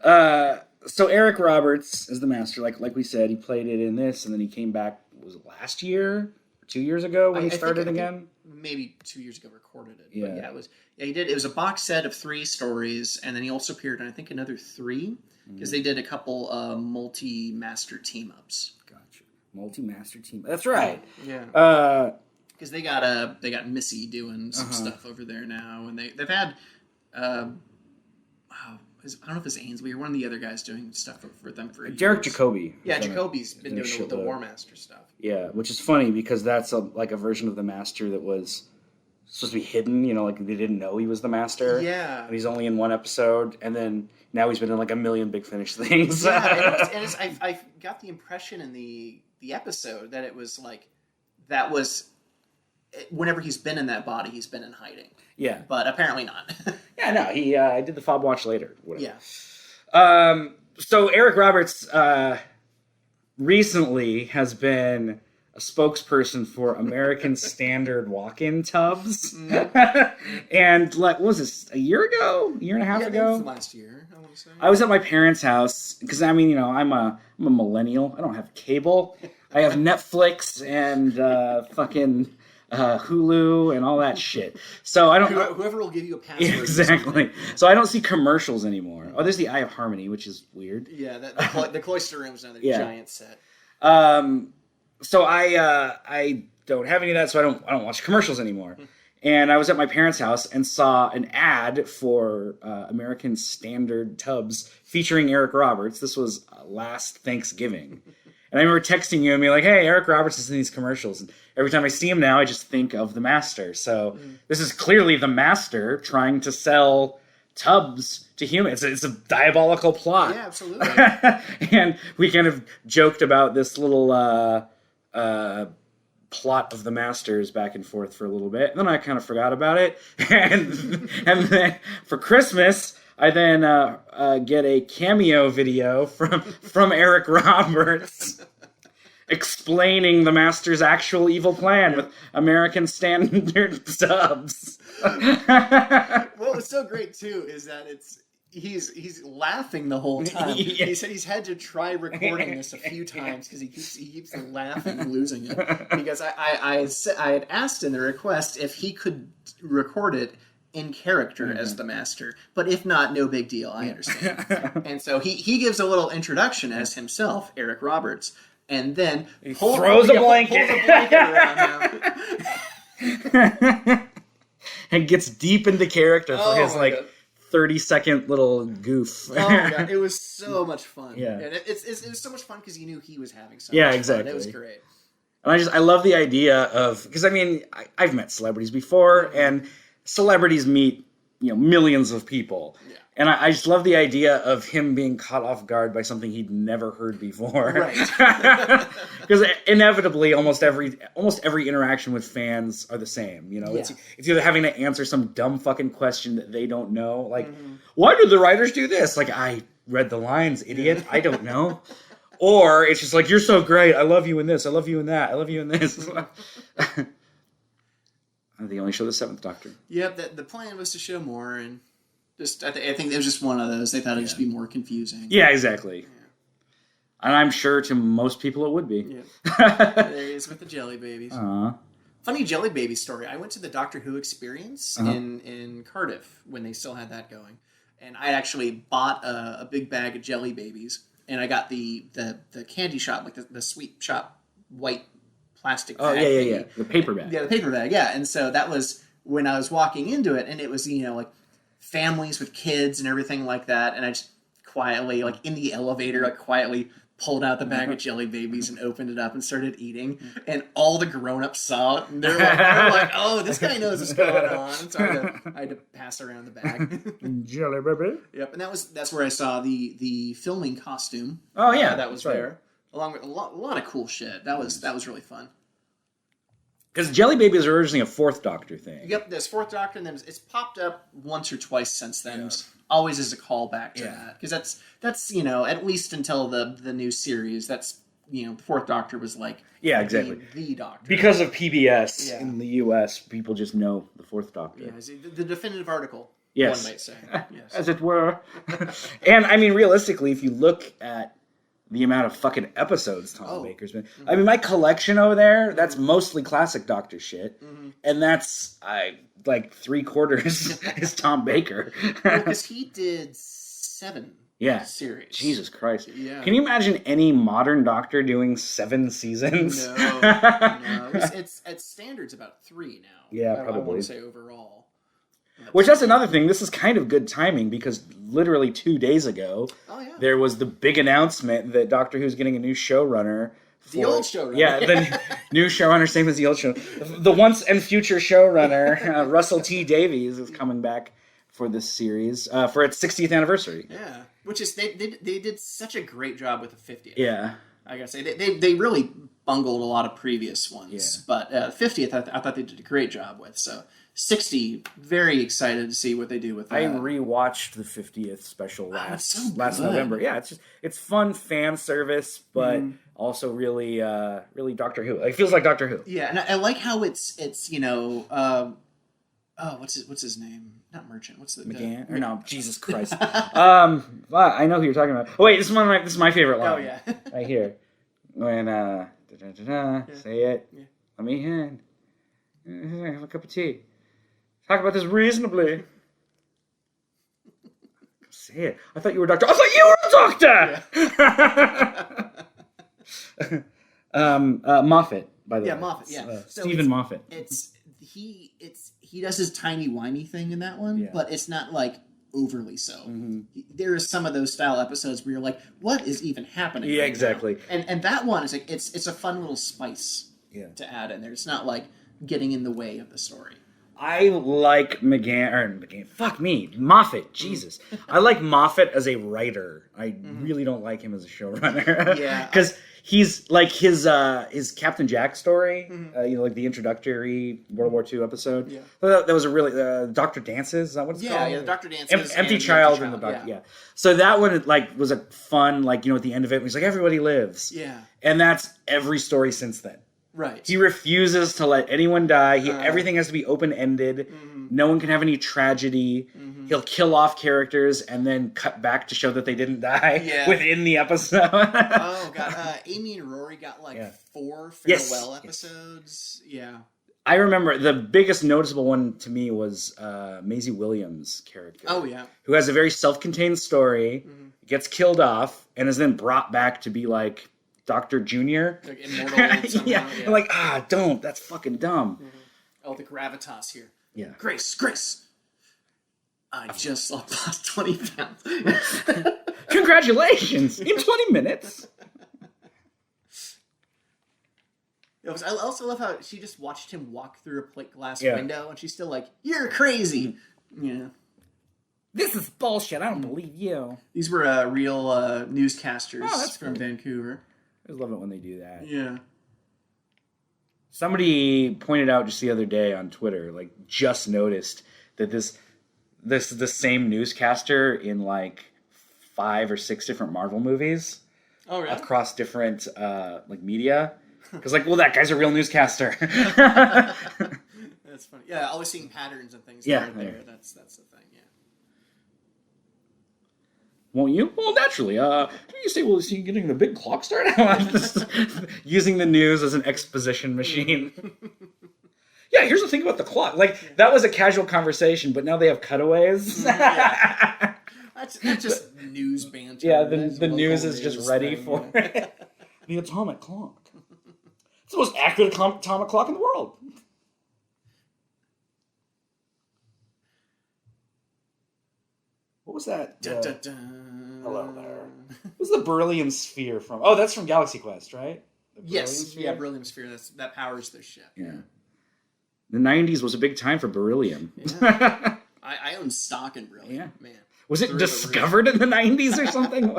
So Eric Roberts is the Master. Like we said, he played it in this, and then he came back. Was it last year? 2 years ago when he started again? Maybe 2 years ago recorded it. Yeah. But yeah, it was. Yeah, he did. It was a box set of 3 stories, and then he also appeared in, I think, another 3, because they did a couple multi-master team-ups. Gotcha. Multi-master team. That's right. Yeah. Because they got Missy doing some stuff over there now, and they've had I don't know if it's Ainsley or one of the other guys doing stuff for them for Derek Jacobi. Yeah, Jacobi's been doing the War Master stuff. Yeah, which is funny because that's like a version of the Master that was supposed to be hidden. You know, like they didn't know he was the Master. Yeah, and he's only in one episode, and then now he's been in like a million Big Finish things. Yeah, I got the impression in the episode that it was like that was. Whenever he's been in that body, he's been in hiding. Yeah. But apparently not. Yeah, no, he did the fob watch later. Whatever. Yeah. So Eric Roberts recently has been a spokesperson for American Standard walk-in tubs. And like, what was this, a year ago? A year and a half ago? Last year, I want to say. I was at my parents' house, because I mean, you know, I'm a millennial. I don't have cable. I have Netflix and fucking... Hulu and all that shit. So I don't. Whoever will give you a password. Yeah, exactly. So I don't see commercials anymore. Oh, there's the Eye of Harmony, which is weird. Yeah, the Cloister Room is another giant set. So I don't have any of that, so I don't watch commercials anymore. And I was at my parents' house and saw an ad for American Standard tubs featuring Eric Roberts. This was last Thanksgiving. And I remember texting you and being like, hey, Eric Roberts is in these commercials. And every time I see him now, I just think of the Master. So this is clearly the Master trying to sell tubs to humans. It's a diabolical plot. Yeah, absolutely. And we kind of joked about this little plot of the Masters back and forth for a little bit. And then I kind of forgot about it. And then for Christmas... I then get a cameo video from Eric Roberts explaining the Master's actual evil plan with American Standard subs. What was so great too is that he's laughing the whole time. Yeah. He said he's had to try recording this a few times because he keeps laughing and losing it. Because I had asked in the request if he could record it in character as the Master, but if not, no big deal. I understand. And so he gives a little introduction as himself, Eric Roberts, and then throws a blanket around him. And gets deep into character for his like God. 30-second little goof. Oh my God, it was so much fun. Yeah, and it was so much fun because you knew he was having so much fun. Exactly. It was great. And I love the idea of, because I mean I've met celebrities before, and celebrities meet, you know, millions of people. Yeah. And I just love the idea of him being caught off guard by something he'd never heard before. Right. Because inevitably almost every interaction with fans are the same. You know, it's either having to answer some dumb fucking question that they don't know. Like, why did the writers do this? Like, I read the lines, idiot. I don't know. Or it's just like, you're so great. I love you in this. I love you in that. I love you in this. They only show the 7th Doctor. Yep, the plan was to show more, and just I think it was just one of those. They thought it'd just be more confusing. Yeah, exactly. Yeah. And I'm sure to most people it would be. Yeah. There he is with the jelly babies. Uh-huh. Funny jelly baby story. I went to the Doctor Who experience in Cardiff when they still had that going, and I actually bought a big bag of jelly babies, and I got the candy shop, like the sweet shop white plastic bag. Oh, yeah. The paper bag. Yeah, the paper bag, yeah. And so that was when I was walking into it, and it was, you know, like families with kids and everything like that. And I just quietly, like in the elevator, like quietly pulled out the bag of jelly babies and opened it up and started eating, and all the grown-ups saw it, and they're like, oh, this guy knows what's going on. So I had to pass around the bag. Jelly baby. Yep, and that's where I saw the filming costume. Oh yeah, that was there, along with a lot of cool shit. That was really fun. Because Jelly Babies are originally a Fourth Doctor thing. Yep, there's Fourth Doctor, and then it's popped up once or twice since then. Yeah. Always as a callback to that, because that's at least until the new series, that's Fourth Doctor was like exactly the Doctor because of PBS in the U.S. People just know the Fourth Doctor. Yeah, the definitive article. Yes, one might say, yes. As it were. And I mean, realistically, if you look at the amount of fucking episodes Tom Baker's been. Mm-hmm. I mean, my collection over there, that's mostly classic Doctor shit. Mm-hmm. And that's, like 3/4 is Tom Baker. Because he did 7 series. Jesus Christ. Yeah. Can you imagine any modern Doctor doing 7 seasons? No. It's at standards about 3 now. Yeah, probably. I want to say overall. Which that's another thing. This is kind of good timing because literally 2 days ago, there was the big announcement that Doctor Who's getting a new showrunner. The old showrunner. Yeah, the new showrunner, same as the old show. The once and future showrunner, Russell T Davies, is coming back for this series for its 60th anniversary. Yeah, which is they did such a great job with the 50th. Yeah, I gotta say they really bungled a lot of previous ones, but 50th I thought they did a great job with. So 60, very excited to see what they do with that. I rewatched the 50th special last November. Yeah, it's fun fan service, but also really Doctor Who. It feels like Doctor Who. Yeah, and I like how it's what's his name? Not Merchant. What's the McGann? Or no, Jesus Christ. I know who you're talking about. Oh wait, this is my favorite line. Oh yeah, right here. When say it. Yeah. Let me have a cup of tea. Talk about this reasonably. Say it. I thought you were a doctor. I thought you were a doctor. Yeah. Moffat, by the way. Yeah, Moffat. Yeah, Stephen Moffat. He does his timey wimey thing in that one, but it's not like overly so. Mm-hmm. There are some of those style episodes where you're like, "What is even happening?" Yeah, right exactly. Now? And that one is like it's a fun little spice to add in there. It's not like getting in the way of the story. I like Moffat. Jesus, I like Moffat as a writer. I really don't like him as a showrunner. Yeah, because he's like his Captain Jack story. Like the introductory World War II episode. Yeah, that was a really Doctor Dances. Is that what it's called? Yeah, Doctor Dances. Empty Child and the Doctor. Yeah. So that one was a fun at the end of it. He's like, everybody lives. Yeah, and that's every story since then. Right. He refuses to let anyone die. Everything has to be open-ended. Mm-hmm. No one can have any tragedy. Mm-hmm. He'll kill off characters and then cut back to show that they didn't die within the episode. Oh, God. Amy and Rory got 4 farewell episodes. Yeah. I remember the biggest noticeable one to me was Maisie Williams' character. Oh, yeah. Who has a very self-contained story, gets killed off, and is then brought back to be like Dr. Junior. Like immortal somehow, yeah. I'm like, don't. That's fucking dumb. Mm-hmm. Oh, the gravitas here. Yeah. Grace. I just lost 20 pounds. Congratulations! In 20 minutes. I also love how she just watched him walk through a plate glass window, and she's still like, "You're crazy." Yeah. This is bullshit. I don't believe you. These were real newscasters from Vancouver. I love it when they do that. Yeah. Somebody pointed out just the other day on Twitter, just noticed that this is the same newscaster in 5 or 6 different Marvel movies. Oh, really? Across different media. Because that guy's a real newscaster. That's funny. Yeah, always seeing patterns and things there. That's the thing. Yeah. Won't you? Well, naturally. You say, is he getting the big clock started? Using the news as an exposition machine. Yeah, here's the thing about the clock. That was a casual conversation, but now they have cutaways. That's just news banter. Yeah, the news is just ready for it. The atomic clock. It's the most accurate atomic clock in the world. What was that? Dun, dun, dun. Hello there. What's the beryllium sphere from? Oh, that's from Galaxy Quest, right? Yes. Yeah, beryllium sphere. That powers their ship. Yeah. The 90s was a big time for beryllium. Yeah. I own stock in beryllium. Yeah. Man. Was it discovered in the 90s or something?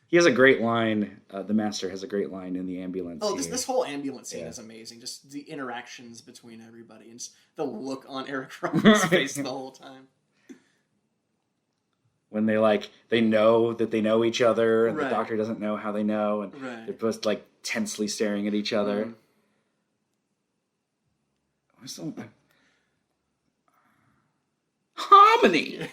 He has a great line. The Master has a great line in the ambulance. Oh, this whole ambulance scene is amazing. Just the interactions between everybody and just the look on Eric Roberts' face the whole time. When they know that they know each other, and right. the Doctor doesn't know how they know, and right. they're both tensely staring at each other. Harmony.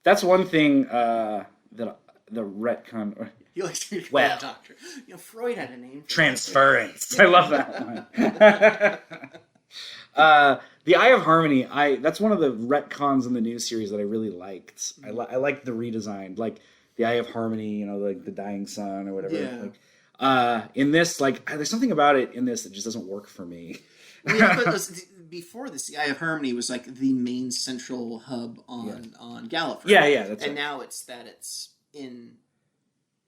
That's one thing that the retcon. He likes to be Doctor. Freud had a name. Transference. I love that one. The Eye of Harmony. That's one of the retcons in the new series that I really liked. I like the redesign, like the Eye of Harmony. The dying sun or whatever. Yeah. In this, there's something about it in this that just doesn't work for me. But before this, the Eye of Harmony was the main central hub on Gallifrey. Yeah, that's and now it's in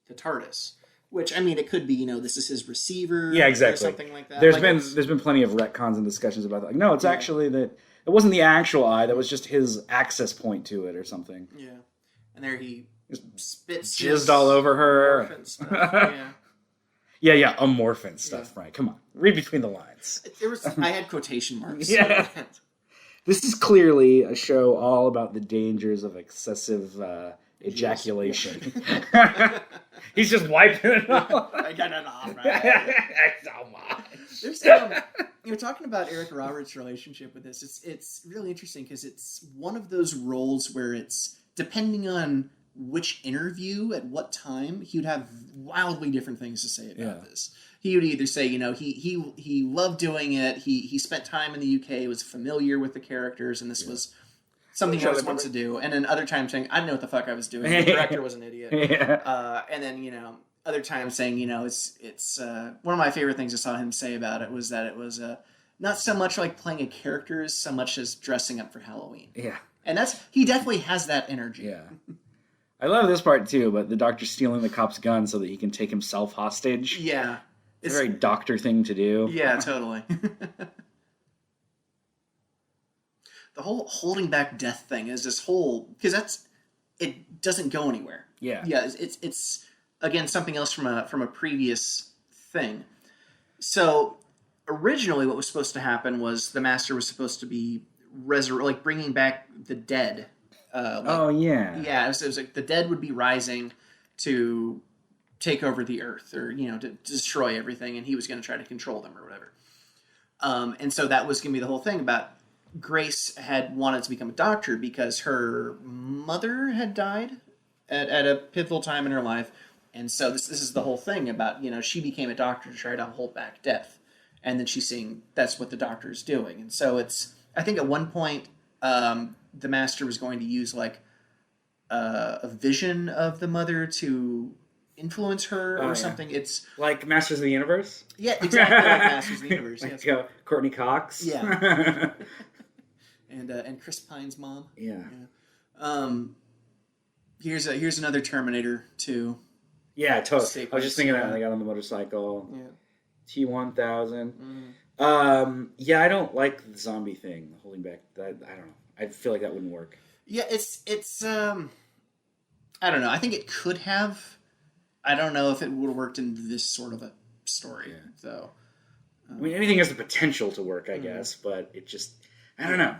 the TARDIS, which it could be this is his receiver. Yeah, exactly. Or something like that. There's been plenty of retcons and discussions about that. No, it's actually that it wasn't the actual eye. That was just his access point to it or something. Yeah, and there he spits jizzed all over her. Stuff. Yeah. Yeah, amorphin stuff, right? Come on, read between the lines. I had quotation marks. Yeah. This is clearly a show all about the dangers of excessive ejaculation. He's just wiping it off. I got it off, right? So much. There's, talking about Eric Roberts' relationship with this, it's really interesting because it's one of those roles where it's depending on which interview at what time, he would have wildly different things to say about this. He would either say, he loved doing it, he spent time in the UK, was familiar with the characters, and this was something he always wanted to do. And then other times saying, I didn't know what the fuck I was doing. The director was an idiot. And then, other times saying, it's one of my favorite things I saw him say about it was that it was not so much like playing a character as so much as dressing up for Halloween. Yeah. And he definitely has that energy. Yeah. I love this part too, but the Doctor stealing the cop's gun so that he can take himself hostage. Yeah. It's a very Doctor thing to do. Yeah, totally. The whole holding back death thing is this whole... Because it doesn't go anywhere. Yeah. Yeah, it's again, something else from a previous thing. So, originally what was supposed to happen was the Master was supposed to be bringing back the dead. Yeah, it was the dead would be rising to take over the Earth, or to destroy everything, and he was going to try to control them or whatever. And so that was going to be the whole thing about Grace had wanted to become a doctor because her mother had died at a pivotal time in her life, and so this is the whole thing about she became a doctor to try to hold back death, and then she's seeing that's what the Doctor is doing, and so it's I think at one point. The Master was going to use a vision of the mother to influence her or something. It's like Masters of the Universe. Yeah, exactly like Masters of the Universe. Like Courtney Cox. Yeah. and Chris Pine's mom. Yeah. Here's another Terminator 2. Yeah, totally. I was just thinking that when they got on the motorcycle. Yeah. T-1000. Mm-hmm. I don't like the zombie thing, holding back. I don't know. I feel like that wouldn't work. Yeah, it's I don't know. I think it could have. I don't know if it would have worked in this sort of a story, though. Anything has the potential to work, I guess, but it just, I don't know.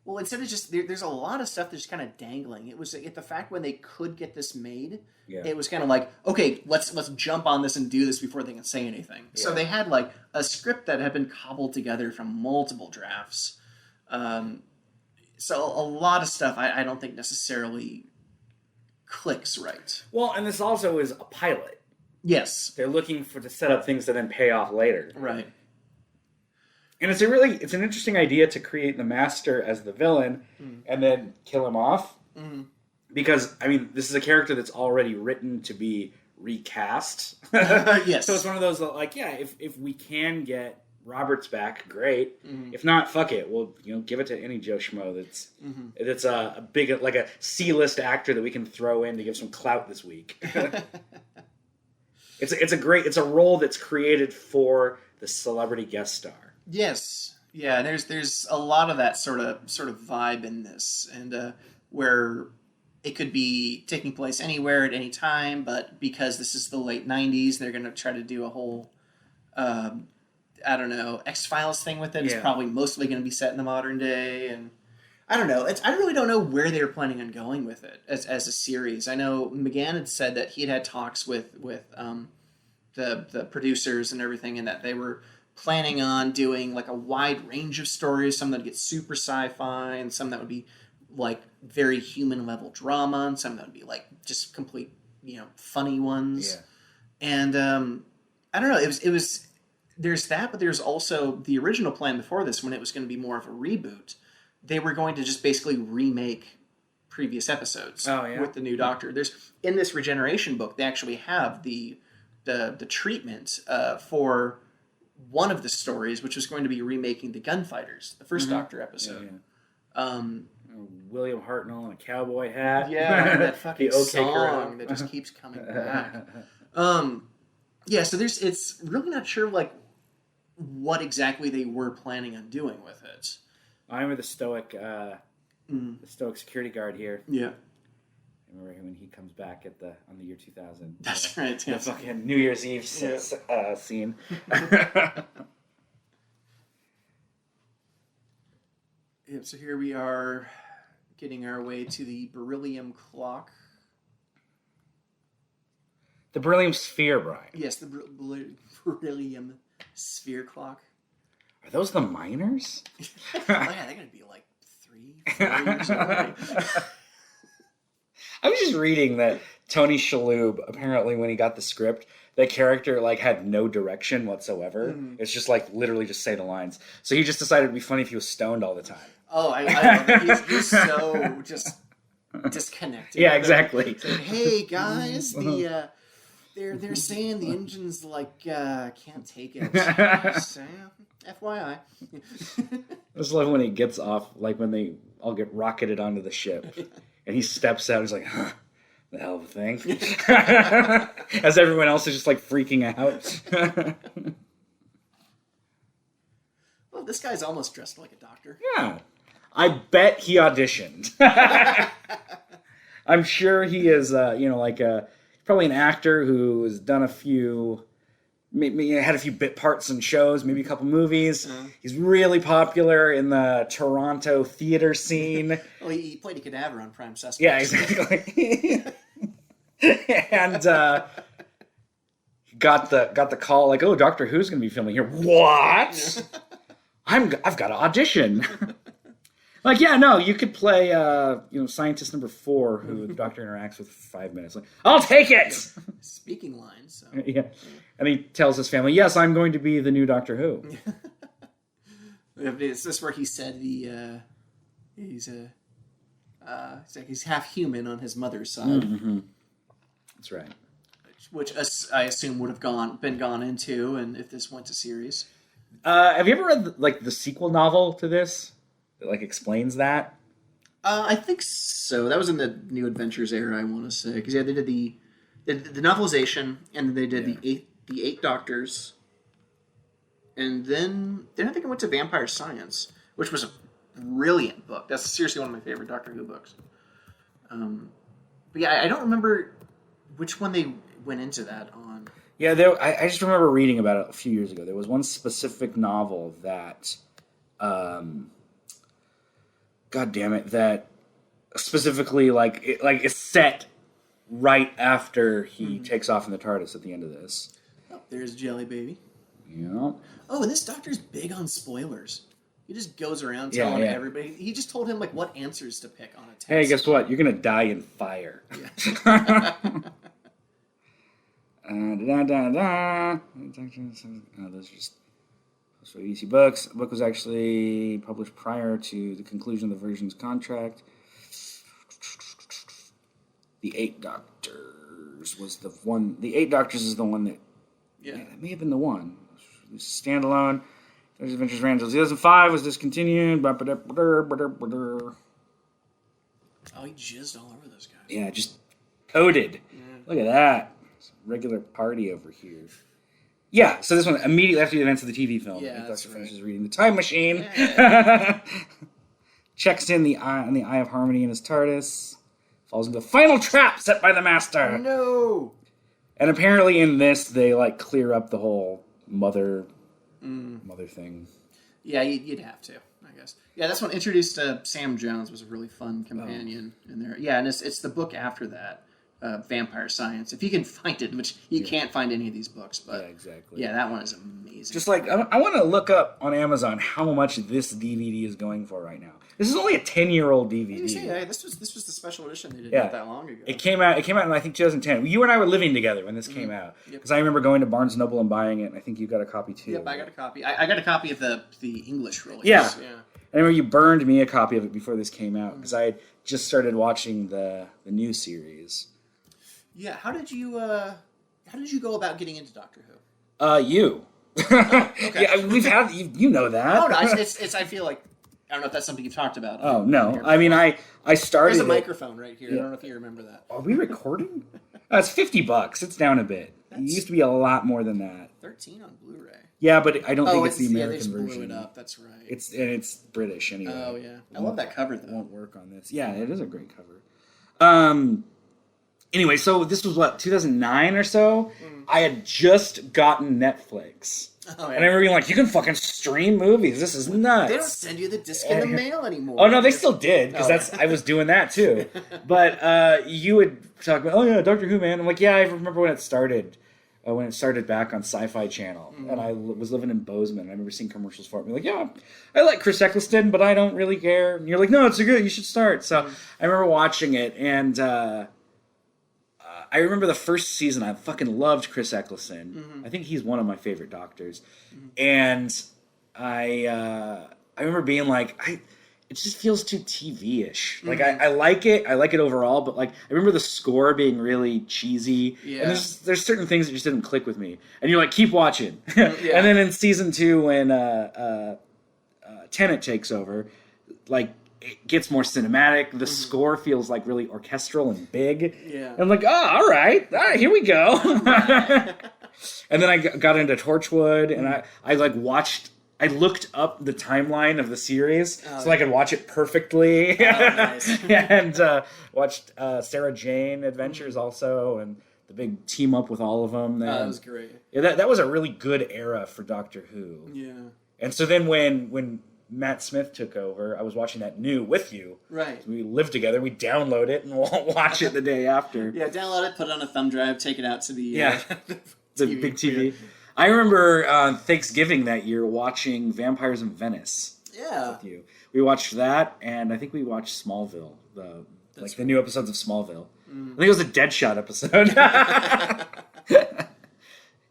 Well, instead of just, there's a lot of stuff that's kind of dangling. It was the fact when they could get this made, it was kind of like, okay, let's jump on this and do this before they can say anything. Yeah. So they had a script that had been cobbled together from multiple drafts. So a lot of stuff I don't think necessarily clicks right. Well, and this also is a pilot. Yes. They're looking to set up things to then pay off later. Right. And it's an interesting idea to create the Master as the villain and then kill him off. Mm. Because, this is a character that's already written to be recast. Yes. So it's one of those, if we can get Robert's back, great. If not, fuck it. We'll give it to any Joe Schmo that's a big, like a C-list actor that we can throw in to give some clout this week. It's a role that's created for the celebrity guest star. Yes, yeah. There's a lot of that sort of vibe in this, and where it could be taking place anywhere at any time, but because this is the late '90s, they're going to try to do a whole. I don't know, X-Files thing with it. It's probably mostly going to be set in the modern day, and I don't know. I really don't know where they were planning on going with it as a series. I know McGann had said that he had talks with the producers and everything, and that they were planning on doing like a wide range of stories, some that would get super sci-fi, and some that would be like very human level drama, and some that would be like just complete, funny ones. Yeah. And I don't know. It was. There's that, but there's also the original plan before this, when it was going to be more of a reboot. They were going to just basically remake previous episodes with the new Doctor. There's in this Regeneration book, they actually have the treatment for one of the stories, which was going to be remaking the Gunfighters, the first Doctor episode. Yeah. William Hartnell in a cowboy hat. Yeah, that fucking song that just keeps coming back. Yeah, so it's really not sure like what exactly they were planning on doing with it. I remember the stoic security guard here. Yeah, I remember him when he comes back on the year 2000. That's right. The fucking New Year's Eve scene. Yep. So here we are, getting our way to the beryllium clock. The beryllium sphere, Brian. Yes, the beryllium sphere clock. Are those the miners? Oh yeah, they're gonna be like 3-4 years old. I was just reading that Tony Shalhoub, apparently when he got the script, the character like had no direction whatsoever. It's just like literally just say the lines. So he just decided it'd be funny if he was stoned all the time. Oh, I love it. He's so just disconnected. Yeah, exactly. So, hey guys, they're saying the engine's like can't take it. So, FYI. I just love when he gets off, like when they all get rocketed onto the ship, and he steps out. He's like, "Huh, the hell of a thing," as everyone else is just like freaking out. Well, this guy's almost dressed like a doctor. Yeah, I bet he auditioned. I'm sure he is, probably an actor who has done a few, maybe had a few bit parts in shows, maybe a couple movies. He's really popular in the Toronto theater scene. Well, he played a cadaver on Prime Suspects. Yeah, exactly. And got the call like, "Oh, Doctor Who's going to be filming here." What? I've got to audition. Like, yeah, no, you could play, scientist number 4 who the Doctor interacts with for 5 minutes. Like, I'll take it! Speaking lines. So. Yeah. And he tells his family, yes, I'm going to be the new Doctor Who. Is this where he said he's half human on his mother's side? Mm-hmm. That's right. Which I assume would have been gone into, and if this went to series. Have you ever read, the sequel novel to this? That explains that? I think so. That was in the New Adventures era, I want to say, because they did the novelization, and then they did the eight Doctors, and then I think it went to Vampire Science, which was a brilliant book. That's seriously one of my favorite Doctor Who books. But yeah, I don't remember which one they went into that on. Yeah, I just remember reading about it a few years ago. There was one specific novel that. God damn it! That specifically, it's set right after he takes off in the TARDIS at the end of this. Oh, there's Jelly Baby. Yeah. Oh, and this Doctor's big on spoilers. He just goes around telling everybody. He just told him what answers to pick on a test. Hey, guess what? You're gonna die in fire. Yeah. Those are just. So EC Books. The book was actually published prior to the conclusion of the version's contract. The Eight Doctors was the one. The Eight Doctors is the one that. Yeah, it may have been the one. It was standalone. Those Adventures ran until 2005, was discontinued. Oh, he jizzed all over those guys. Yeah, just coded. Yeah. Look at that. It's a regular party over here. Yeah, so this one, immediately after the events of the TV film. Yeah, that's Dr. right. Finch is reading the time machine. Yeah. Checks in the Eye of Harmony in his TARDIS. Falls into the final trap set by the Master. No! And apparently in this, they, like, clear up the whole mother thing. Yeah, you'd have to, I guess. Yeah, this one introduced Sam Jones, was a really fun companion in there. Yeah, and it's the book after that, Vampire Science. If you can find it, which you can't find any of these books, but Yeah, exactly. yeah, that one is amazing. Just like, I want to look up on Amazon how much this DVD is going for right now. This is only a 10-year-old DVD. This was the special edition they did Yeah. not that long ago. It came out in, I think, 2010. You and I were living together when this came out. Because I remember going to Barnes & Noble and buying it, and I think you got a copy too. Yep, I got a copy. I got a copy of the English release. Yeah. I remember you burned me a copy of it before this came out, because I had just started watching the new series. Yeah, how did you go about getting into Doctor Who? You. Okay. Yeah, we've had, you know that. Oh, no, it's I feel like, I don't know if that's something you've talked about. Oh, no. I mean, I started There's a microphone right here. I don't know if you remember that. Are we recording? It's $50. It's down a bit. It used to be a lot more than that. 13 on Blu-ray. Yeah, but I don't think it's the American they just version. blew it up. That's right. It's British anyway. Oh yeah, I love that cover It though. won't work on this. Yeah, it is a great cover. Anyway, so this was 2009 or so. I had just gotten Netflix. Oh, yeah. And I remember being like, you can fucking stream movies. This is nuts. They don't send you the disc in the mail anymore. Oh no, they still did, because I was doing that too. But you would talk about, oh yeah, Doctor Who, man. I'm like, yeah, I remember when it started. When it started back on Sci-Fi Channel, and I was living in Bozeman. I remember seeing commercials for it. I'm like, yeah, I like Chris Eccleston, but I don't really care. And you're like, no, it's a good. You should start. So I remember watching it, and I remember the first season. I fucking loved Chris Eccleston. I think he's one of my favorite Doctors, and I remember being like, it just feels too TV-ish. Like, I like it. I like it overall, but, like, I remember the score being really cheesy. Yeah. And there's certain things that just didn't click with me. And you're like, keep watching. And then in season 2, when Tennant takes over, like, it gets more cinematic. The score feels, like, really orchestral and big. Yeah. And I'm like, oh, all right, here we go. And then I got into Torchwood, and I like, watched... I looked up the timeline of the series so I could watch it perfectly. Oh, nice. And watched Sarah Jane Adventures also, and the big team up with all of them. That was great. Yeah, that was a really good era for Doctor Who. Yeah. And so then when Matt Smith took over, I was watching that new with you. Right. So we lived together. We download it and we'll watch it the day after. Yeah, download it, put it on a thumb drive, take it out to the the big TV. I remember Thanksgiving that year watching Vampires in Venice. Yeah. With you. We watched that, and I think we watched Smallville, the new episodes of Smallville. I think it was a Deadshot episode.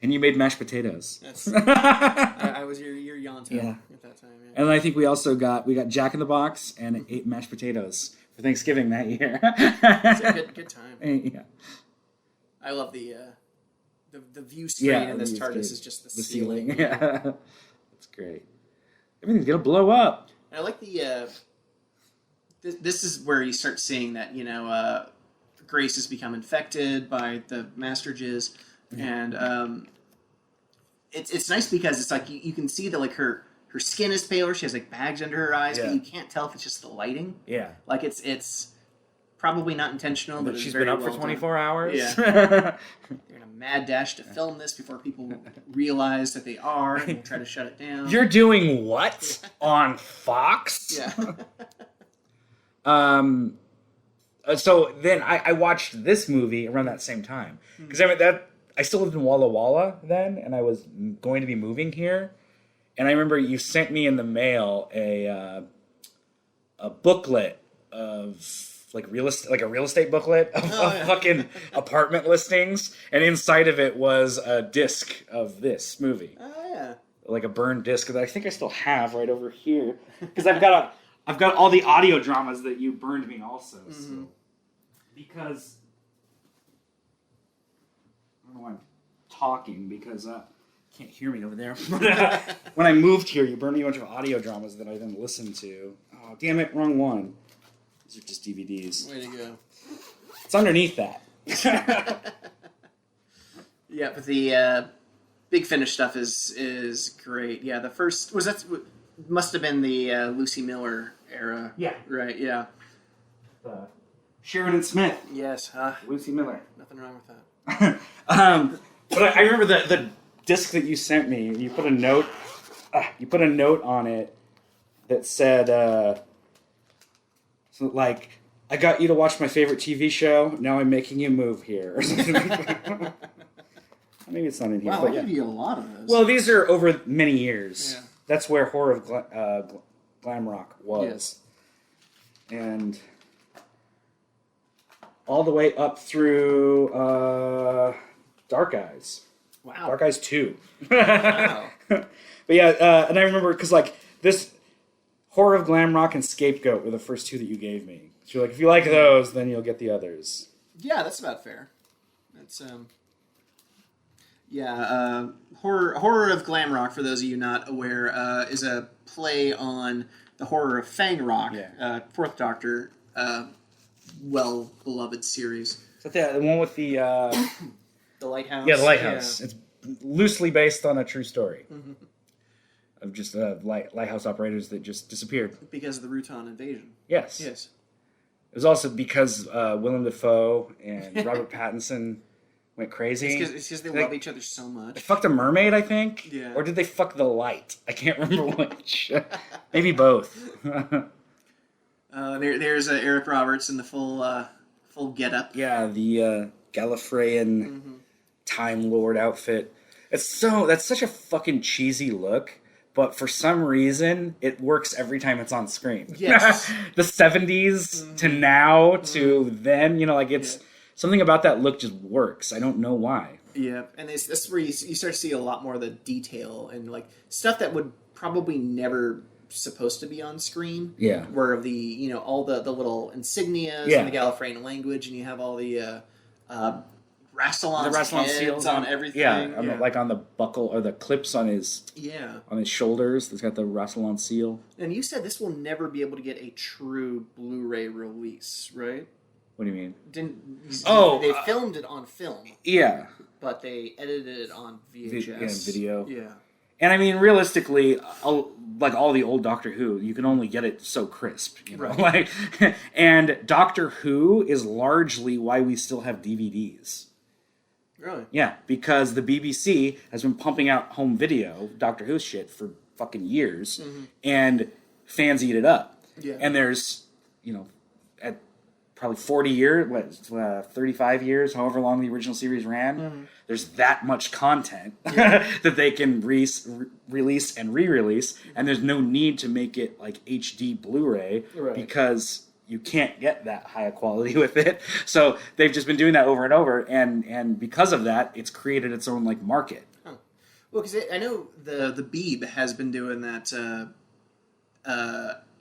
And you made mashed potatoes. I was your Yonto at that time. Yeah. And I think we also got Jack in the Box and ate mashed potatoes for Thanksgiving that year. It's a good time. Yeah. I love the view screen in this TARDIS is just the ceiling. Yeah. That's great. Everything's going to blow up. And I like the... this is where you start seeing that, Grace has become infected by the Master Jizz. And it's nice because it's like you can see that like her skin is paler. She has like bags under her eyes, but you can't tell if it's just the lighting. Yeah. Like it's probably not intentional, but she's been up for 24 hours. Yeah. They're in a mad dash to film this before people realize that they are and try to shut it down. You're doing what? On Fox? Yeah. So then I watched this movie around that same time. Because I still lived in Walla Walla then, and I was going to be moving here. And I remember you sent me in the mail a booklet of like a real estate booklet of fucking apartment listings, and inside of it was a disc of this movie. Oh yeah, like a burned disc that I think I still have right over here because I've got all the audio dramas that you burned me also. So. Because I don't know why I'm talking because can't hear me over there. When I moved here, you burned me a bunch of audio dramas that I then listened to. Oh, damn it, wrong one. These are just DVDs. Way to go. It's underneath that. Yeah, but the Big Finish stuff is great. Yeah, the first must have been the Lucy Miller era. Yeah. Right. Yeah. Sheridan Smith. Yes. Lucy Miller. Nothing wrong with that. But I remember the disc that you sent me. You put a note. You put a note on it that said, like, I got you to watch my favorite TV show. Now I'm making you move here, or something like that. Maybe it's not in here. Wow, but I yeah. give you a lot of those. Well, these are over many years. Yeah. That's where Horror of Glam Rock was. Yes. And all the way up through Dark Eyes. Wow. Dark Eyes 2. Wow. But yeah, and I remember, because like this Horror of Glam Rock and Scapegoat were the first two that you gave me. So you're like, if you like those, then you'll get the others. Yeah, that's about fair. That's Horror of Glam Rock, for those of you not aware, is a play on the horror of Fang Rock, Fourth Doctor, well-beloved series. Is that the one with the... The Lighthouse? Yeah, the Lighthouse. Yeah. It's loosely based on a true story. Mm-hmm. Of just lighthouse operators that just disappeared. Because of the Rutan invasion. Yes. Yes. It was also because Willem Dafoe and Robert Pattinson went crazy. It's because they love each other so much. They fucked a mermaid, I think. Yeah. Or did they fuck the light? I can't remember which. Maybe both. There's Eric Roberts in the full getup. Yeah, the Gallifreyan Time Lord outfit. That's such a fucking cheesy look. But for some reason, it works every time it's on screen. Yes. The 70s to now to then, it's something about that look just works. I don't know why. Yeah, and that's where you start to see a lot more of the detail and like stuff that would probably never supposed to be on screen. Yeah. Where of the all the little insignias and the Gallifreyan language, and you have all the Rassilon's heads seals on everything. Yeah, like on the buckle or the clips on his shoulders. It's got the Rassilon seal. And you said this will never be able to get a true Blu-ray release, right? What do you mean? They filmed it on film. Yeah, but they edited it on VHS. Video. Yeah. And I mean, realistically, like all the old Doctor Who, you can only get it so crisp, Right. And Doctor Who is largely why we still have DVDs. Really? Yeah, because the BBC has been pumping out home video, Doctor Who shit, for fucking years, and fans eat it up. Yeah. And there's, at probably 40 years, 35 years, however long the original series ran, there's that much content that they can release and re-release, and there's no need to make it like HD Blu-ray because you can't get that high a quality with it. So they've just been doing that over and over, and because of that, it's created its own like market. Huh. Well, because I know the Beeb has been doing that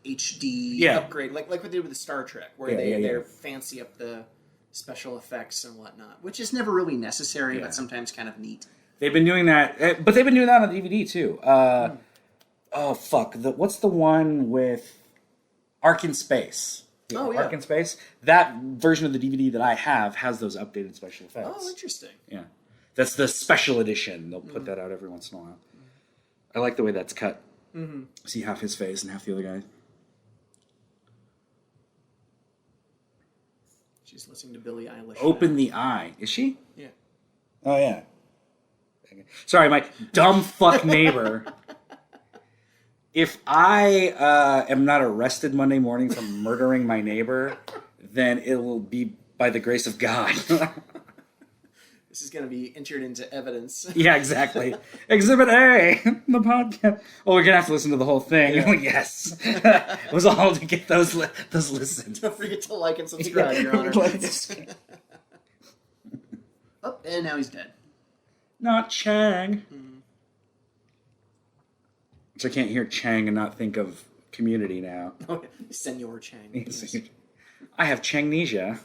HD upgrade, like what they did with the Star Trek, where they're fancy up the special effects and whatnot, which is never really necessary, but sometimes kind of neat. They've been doing that, but they've been doing that on DVD too. Oh fuck! What's the one with Ark in Space? Oh yeah, Ark in Space. That version of the DVD that I have has those updated special effects. Oh, interesting. Yeah, that's the special edition. They'll put that out every once in a while. I like the way that's cut. See half his face and half the other guy. She's listening to Billie Eilish. Open the Eye. Is she? Yeah. Oh yeah. Sorry, my dumb fuck neighbor. If I am not arrested Monday morning for murdering my neighbor, then it will be by the grace of God. This is going to be entered into evidence. Yeah, exactly. Exhibit A, the podcast. Oh, we're going to have to listen to the whole thing. Yeah. Yes. It was all to get those listened. Don't forget to like and subscribe, Your Honor. Oh, and now he's dead. Not Chang. Which I can't hear Chang and not think of Community now. Oh, Senor Chang. I have Changnesia.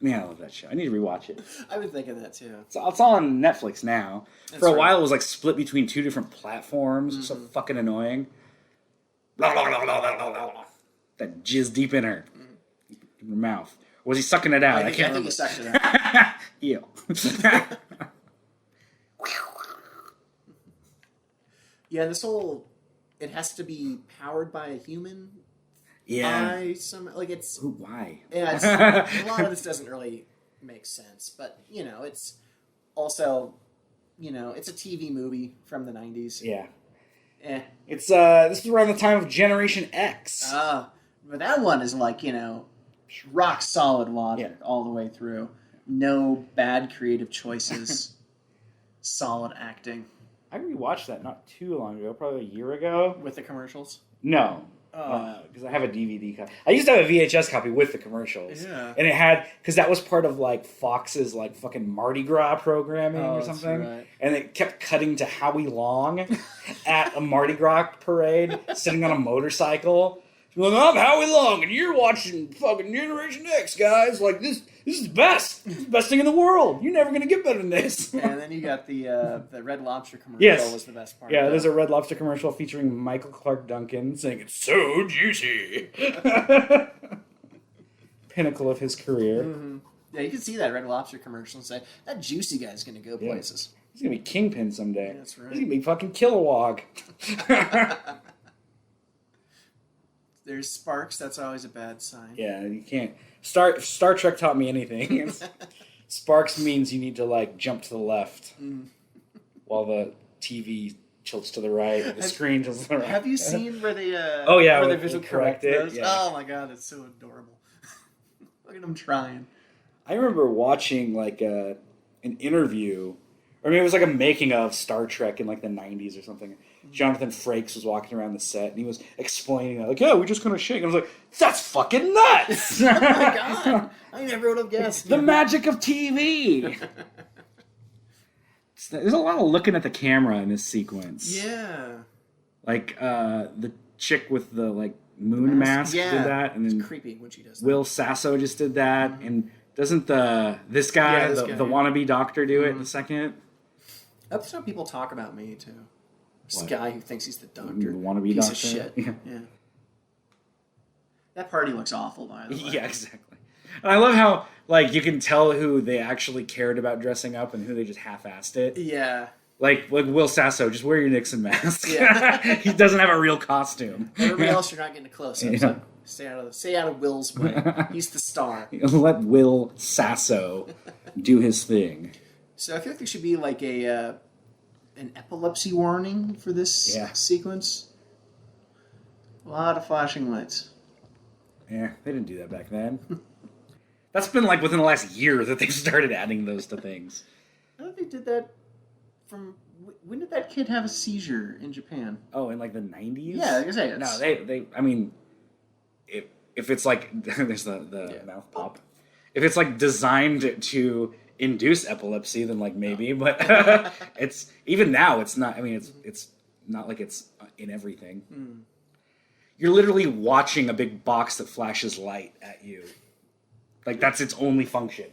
Man, I love that show. I need to rewatch it. I've been thinking that too. It's all on Netflix now. That's For a right. while, it was like split between 2 different platforms. Mm-hmm. So fucking annoying. That jizz deep in her. In her mouth. Or was he sucking it out? I think he sucked it out. Ew. Yeah, this whole... It has to be powered by a human... Yeah. Why? Yeah, a lot of this doesn't really make sense. But, it's also... it's a TV movie from the 90s. Yeah. It's this is around the time of Generation X. But that one is like, rock solid logic all the way through. No bad creative choices. Solid acting. I rewatched that not too long ago, probably a year ago. With the commercials? No. Because I have a DVD copy. I used to have a VHS copy with the commercials. Yeah. And it had, because that was part of like Fox's like fucking Mardi Gras programming or something. Right. And it kept cutting to Howie Long at a Mardi Gras parade, sitting on a motorcycle. Like, I'm Howie Long, and you're watching fucking Generation X, guys. Like, this is the best. This is the best thing in the world. You're never going to get better than this. And then you got the Red Lobster commercial was the best part. Yeah, there's a Red Lobster commercial featuring Michael Clark Duncan saying, it's so juicy. Pinnacle of his career. Mm-hmm. Yeah, you can see that Red Lobster commercial and say, that juicy guy's going to go places. He's going to be Kingpin someday. That's right. He's going to be fucking Kilowog. There's sparks. That's always a bad sign. Yeah, you can't. Star Trek taught me anything. Sparks means you need to like jump to the left while the TV tilts to the right. The screen tilts to the right. Have you seen where they? Where they visually correct it. Yeah. Oh my god, that's so adorable. Look at them trying. I remember watching like an interview, or maybe it was like a making of Star Trek in like the 90s or something. Jonathan Frakes was walking around the set, and he was explaining that, like, yeah, we just kind of shake. And I was like, that's fucking nuts! Oh my god! I never would have guessed. The magic of TV! There's a lot of looking at the camera in this sequence. Yeah. Like, the chick with the, like, moon mask did that. And then it's creepy when she does that. Will Sasso just did that. Mm-hmm. And doesn't this guy, the wannabe doctor, do it in a second? That's how people talk about me, too. This What? guy who thinks he's the doctor. The wannabe Piece doctor? of shit. Yeah. That party looks awful, by the way. Yeah, exactly. And I love how, like, you can tell who they actually cared about dressing up and who they just half-assed it. Yeah. Like Will Sasso, just wear your Nixon mask. Yeah. He doesn't have a real costume. Everybody else, you're not getting a close-up. So stay out of Will's way. He's the star. Let Will Sasso do his thing. So I feel like there should be like an epilepsy warning for this sequence. A lot of flashing lights. Yeah, they didn't do that back then. That's been like within the last year that they started adding those to things. I don't think they did that from... When did that kid have a seizure in Japan? Oh, in like the 90s? Yeah, like I say, no, they I mean, if it's like, there's the mouth pop. If it's like designed to induce epilepsy, then like maybe, but it's even now it's not. I mean, it's not like it's in everything. You're literally watching a big box that flashes light at you. Like that's its only function.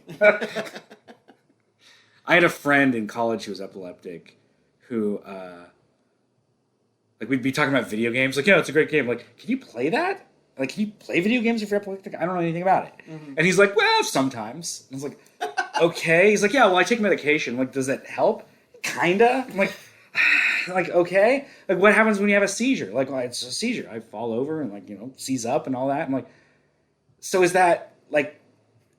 I had a friend in college who was epileptic, who like we'd be talking about video games. Like, yeah, it's a great game. Like, can you play that? Like, can you play video games if you're epileptic? I don't know anything about it. And he's like, well, sometimes. And I was like, okay. He's like, yeah, well, I take medication. I'm like, does that help? Kinda. I'm like, okay. Like, what happens when you have a seizure? Like, well, it's a seizure. I fall over and, like, seize up and all that. I'm like, so is that, like,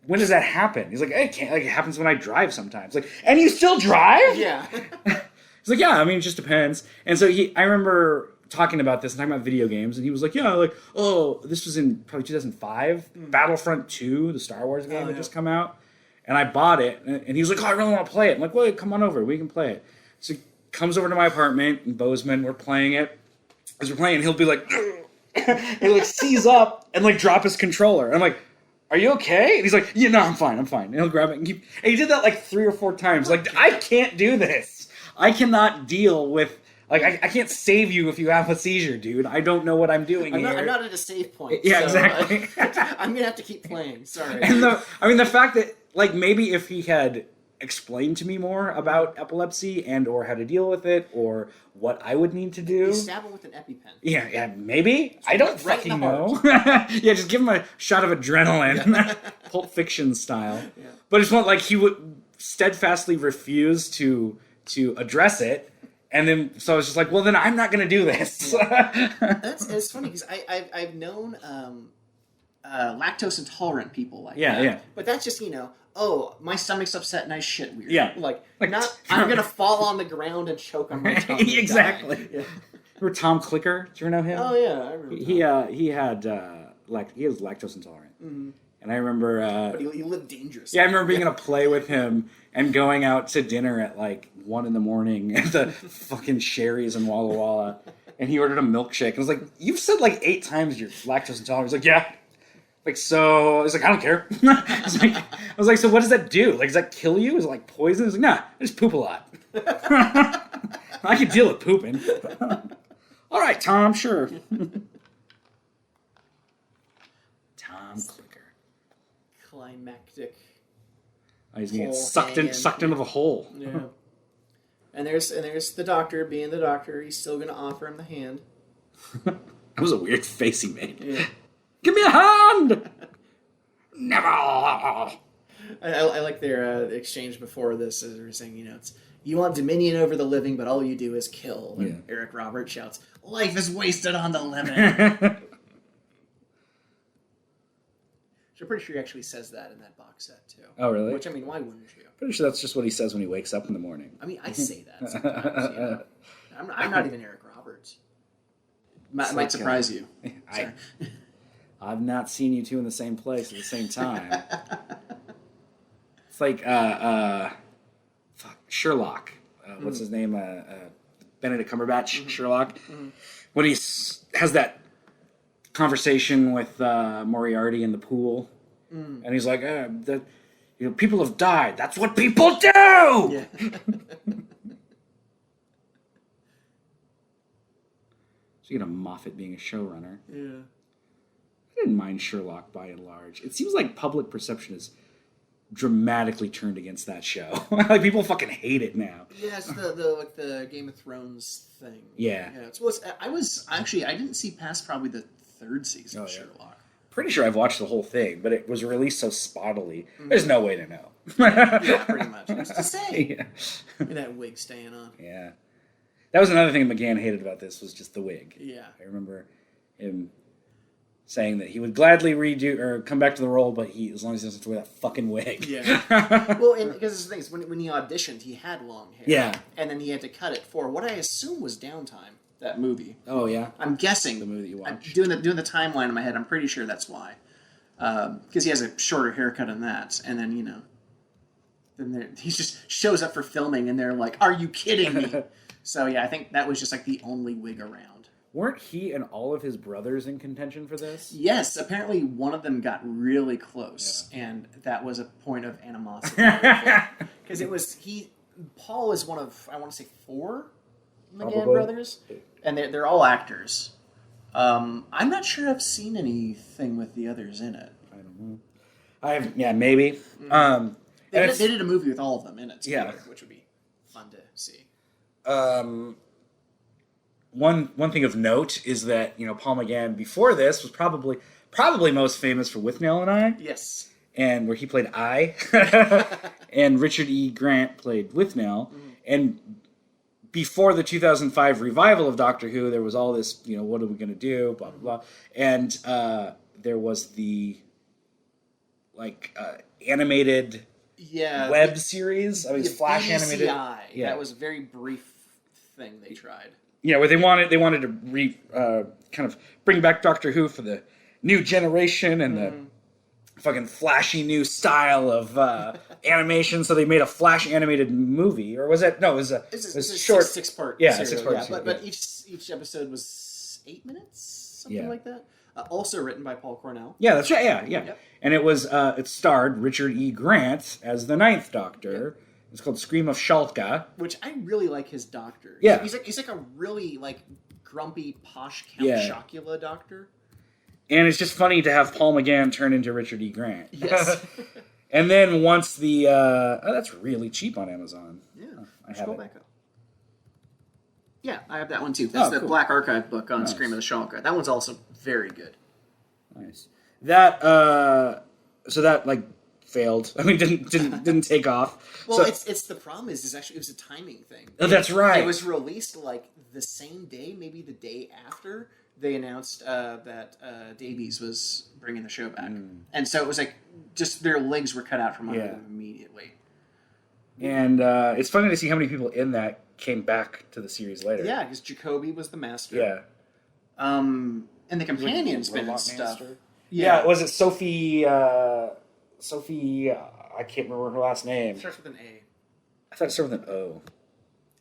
when does that happen? He's like, it can't. Like, it happens when I drive sometimes. Like, and you still drive? Yeah. He's like, yeah, I mean, it just depends. And so I remember talking about this and talking about video games, and he was like, yeah, like, oh, this was in probably 2005, Battlefront 2, the Star Wars game had just come out, and I bought it, and he was like, oh, I really want to play it. I'm like, well, come on over, we can play it. So he comes over to my apartment in Bozeman, we're playing it. As we're playing, he'll be like, he'll like seize up and like drop his controller. And I'm like, are you okay? And he's like, yeah, no, I'm fine. And he'll grab it and keep, and he did that like 3 or 4 times. Like, I can't do this. I cannot deal with, like, I can't save you if you have a seizure, dude. I don't know what I'm doing here. I'm not at a save point. Yeah, so exactly. I'm going to have to keep playing. Sorry. And the fact that like maybe if he had explained to me more about epilepsy and or how to deal with it or what I would need to do. You stab him with an EpiPen. Yeah, maybe. I don't right fucking know. Yeah, just give him a shot of adrenaline, Pulp Fiction style. Yeah. But it's not like he would steadfastly refuse to address it, and then so I was just like, well, then I'm not going to do this. Yeah. It's funny because I've known lactose intolerant people like that. Yeah. But that's just oh, my stomach's upset and I shit weird. Yeah. Like not, I'm going to fall on the ground and choke on my tongue. Exactly. Yeah. Remember Tom Clicker? Do you know him? Oh, yeah. I remember he has lactose intolerant. Mm-hmm. And I remember... but he lived dangerously. Yeah, I remember being in a play with him and going out to dinner at 1 in at the fucking Sherry's in Walla Walla. And he ordered a milkshake. And I was like, you've said 8 times you're lactose intolerant. He's like, yeah. So I was like, I don't care. I was like, so what does that do? Does that kill you? Is it poison? He's like, nah, I just poop a lot. I can deal with pooping. All right, Tom, sure. Tom Clicker. Climactic. Oh, he's gonna get sucked into the hole. Yeah. And there's the doctor being the doctor. He's still gonna offer him the hand. That was a weird face he made. Yeah. Give me a hand! Never! I like their exchange before this as they were saying, it's you want dominion over the living, but all you do is kill. And Eric Roberts shouts, life is wasted on the living. So I'm pretty sure he actually says that in that box set, too. Oh, really? Which, why wouldn't you? Pretty sure that's just what he says when he wakes up in the morning. I say that sometimes, I'm not even Eric Roberts. Might surprise you. I've not seen you two in the same place at the same time. It's like Sherlock. What's his name? Benedict Cumberbatch. Sherlock. When he has that conversation with Moriarty in the pool, and he's like, people have died. That's what people do. Yeah. So you get a Moffat being a showrunner. Yeah. I didn't mind Sherlock by and large. It seems like public perception is dramatically turned against that show. People fucking hate it now. Yeah, it's the Game of Thrones thing. Yeah. I didn't see past probably the 3rd season of Sherlock. Pretty sure I've watched the whole thing, but it was released so spottily. There's no way to know. Yeah, pretty much. What's to say? Yeah. That wig staying on. Yeah. That was another thing McGann hated about this was just the wig. Yeah. I remember him saying that he would gladly redo or come back to the role, but as long as he doesn't have to wear that fucking wig. Yeah. Well, because the thing is, when he auditioned, he had long hair. Yeah. And then he had to cut it for what I assume was Downtime, that movie. Oh, yeah? I'm guessing. The movie that you watched. I'm doing the timeline in my head. I'm pretty sure that's why. Because he has a shorter haircut in that. And then, then he just shows up for filming, and they're like, are you kidding me? So, yeah, I think that was just the only wig around. Weren't he and all of his brothers in contention for this? Yes, apparently one of them got really close, and that was a point of animosity. Because Paul is one of, I want to say 4 McGann brothers, and they're all actors. I'm not sure I've seen anything with the others in it. I don't know. Maybe. Mm-hmm. They did a movie with all of them in it together, which would be fun to see. One thing of note is that Paul McGann before this was probably most famous for Withnail and I. Yes. And where he played I, and Richard E. Grant played Withnail. And before the 2005 revival of Doctor Who, there was all this, what are we going to do, blah blah blah, and there was the animated web series. I mean, it's Flash BCI, animated. Yeah, that was a very brief thing they tried. Yeah, where they wanted to kind of bring back Doctor Who for the new generation and the fucking flashy new style of animation. So they made a Flash animated movie, or was it? No, it was a short 6-part. Yeah, series. 6-part. Yeah, but each episode was 8 minutes, something like that. Also written by Paul Cornell. Yeah, that's right. Yeah. Yep. And it was it starred Richard E. Grant as the 9th Doctor. Yep. It's called Scream of Shalka, which I really like his doctor. Yeah, he's like a really grumpy posh Count Chocula doctor. And it's just funny to have Paul McGann turn into Richard E. Grant. Yes. And then once the that's really cheap on Amazon. Yeah, I have scroll it. back up. Yeah, I have that one too. That's the cool. Black Archive book on Nice. Scream of the Shulker. That one's also very good. Nice. That so that like failed. I mean, didn't take off. Well, So, it's the problem is actually it was a timing thing. Oh, that's right. It was released like the same day, maybe the day after they announced that Davies was bringing the show back, and so it was like just their legs were cut out from under them immediately. And it's funny to see how many people in that came back to the series later. Yeah, because Jacoby was the master. Yeah. And the companions been in Robot stuff. Master? Yeah. Was it Sophie? Sophie, I can't remember her last name. It starts with an A. I thought it started with an O.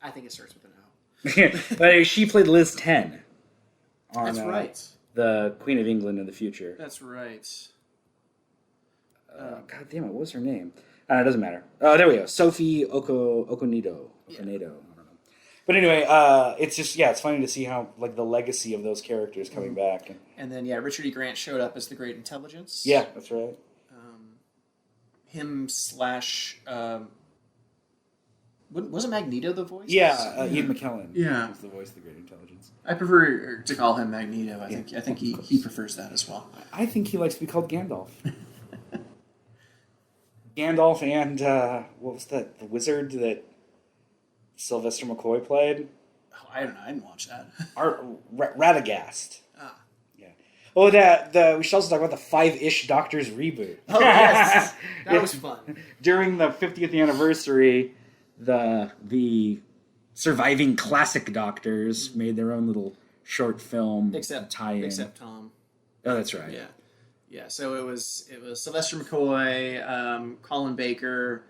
I think it starts with an O. But she played Liz 10. That's right. The Queen of England in the future. That's right. God damn it, what was her name? It doesn't matter. There we go. Sophie Okonedo. I don't know. But anyway, it's just, it's funny to see how, like, the legacy of those characters coming back. And then, Richard E. Grant showed up as the Great Intelligence. Yeah, that's right. Him slash... wasn't Magneto the voice? Yeah, Ian McKellen. Yeah. Was the voice of the Great Intelligence. I prefer to call him Magneto. I think he prefers that as well. I think he likes to be called Gandalf. Gandalf and, what was that? The wizard that Sylvester McCoy played? Oh, I don't know. I didn't watch that. Radagast. Ah. Yeah. Oh, we should also talk about the 5-ish Doctors reboot. Oh, yes. That was fun. During the 50th anniversary, the surviving classic Doctors made their own little short film tie-in. Except Tom. Oh, that's right. Yeah. Yeah, so it was Sylvester McCoy, Colin Baker,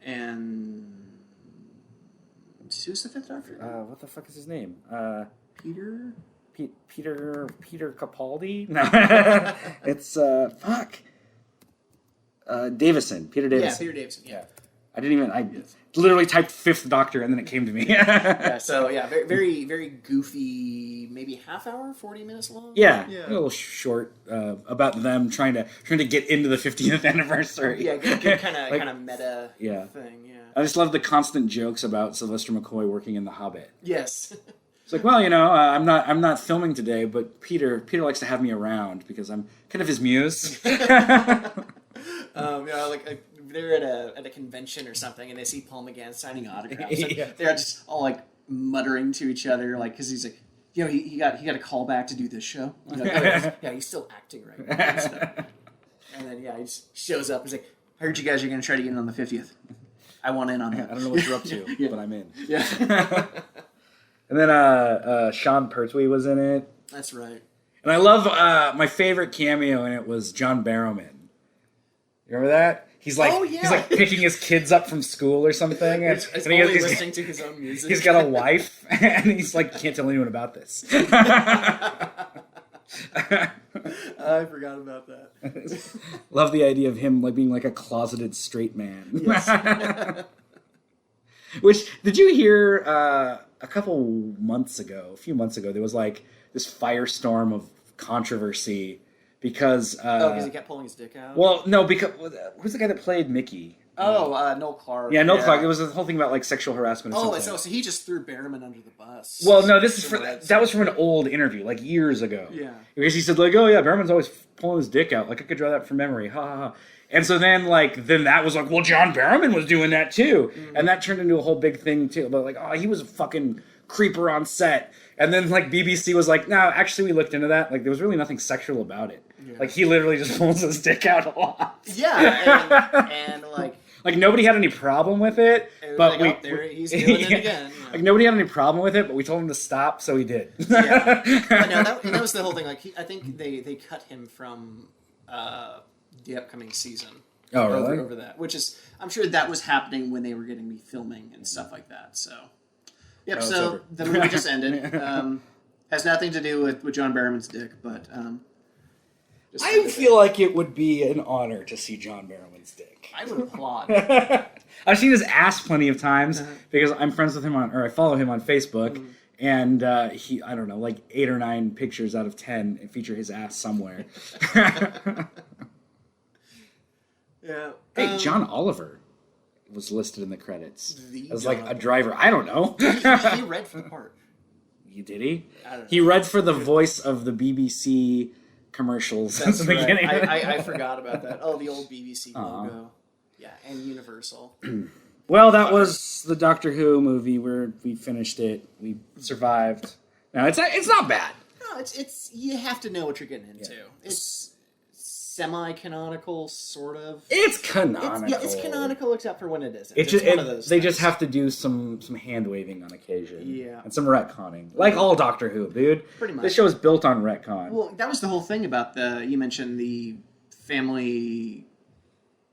and who's the fifth Doctor? What the fuck is his name? Peter? Peter Capaldi? No. It's Davison. Peter Davison. Yeah, Peter Davison. Yeah. I didn't even. I literally typed Fifth Doctor and then it came to me. Very, very, very goofy. Maybe half hour, 40 minutes long. Yeah. A little short about them trying to get into the 50th anniversary. Yeah, good kind of meta thing. Yeah. I just love the constant jokes about Sylvester McCoy working in The Hobbit. Yes. It's like, well, I'm not filming today, but Peter likes to have me around because I'm kind of his muse. Like they're at a convention or something, and they see Paul McGann signing autographs. They're just all like muttering to each other, like because he's like, he got a call back to do this show. He's still acting right now. And then he just shows up. He's like, I heard you guys are going to try to get in on the 50th. I want in on it. I don't know what you're up to, but I'm in. Yeah. And then Sean Pertwee was in it. That's right. And I love my favorite cameo in it was John Barrowman. You remember that? He's like he's like picking his kids up from school or something, and he's he's listening to his own music. He's got a wife, and he's like can't tell anyone about this. I forgot about that. Love the idea of him like being like a closeted straight man. Yes. Which did you hear a few months ago? There was like this firestorm of controversy because because he kept pulling his dick out. Well, no, because who's the guy that played Mickey? Noel Clark. Yeah, Noel Clark. It was the whole thing about like sexual harassment. Or so he just threw Behrman under the bus. Well, no, this is that was from an old interview, like years ago. Yeah, because he said like, oh yeah, Behrman's always pulling his dick out. Like I could draw that from memory. Ha ha ha. And so then that was like, well, John Barrowman was doing that too, and that turned into a whole big thing too. But like, oh, he was a fucking creeper on set. And then like BBC was like, no, actually we looked into that. Like there was really nothing sexual about it. Yeah. Like he literally just pulls his dick out a lot. Yeah, and like nobody had any problem with it, but he's doing it again. Yeah. Like nobody had any problem with it, but we told him to stop, so he did. Yeah, that was the whole thing. Like I think they cut him from the upcoming season. Oh, really? Over that, which is I'm sure that was happening when they were getting me filming and stuff like that. So, yep. So the movie just ended. Has nothing to do with John Barrowman's dick, but I feel like it would be an honor to see John Barrowman's dick. I would applaud. I've seen his ass plenty of times because I'm friends with him I follow him on Facebook, and he, I don't know, like 8 or 9 pictures out of 10 feature his ass somewhere. Yeah. Hey, John Oliver was listed in the credits as John like a Oliver. driver. I don't know. He read for the part. Did he? I don't know. He read for the voice of the BBC commercials That's at the right. beginning. I forgot about that. Oh, the old BBC logo. Yeah, and Universal. Well, that was the Doctor Who movie where we finished it. We survived. No, it's not bad. No, it's you have to know what you're getting into. Yeah. It's semi-canonical, sort of. It's canonical. It's canonical except for when it isn't. It's one of those they just have to do some hand waving on occasion. Yeah. And some retconning. Like all Doctor Who, dude. Pretty much. This show is built on retcon. Well, that was the whole thing about you mentioned the family.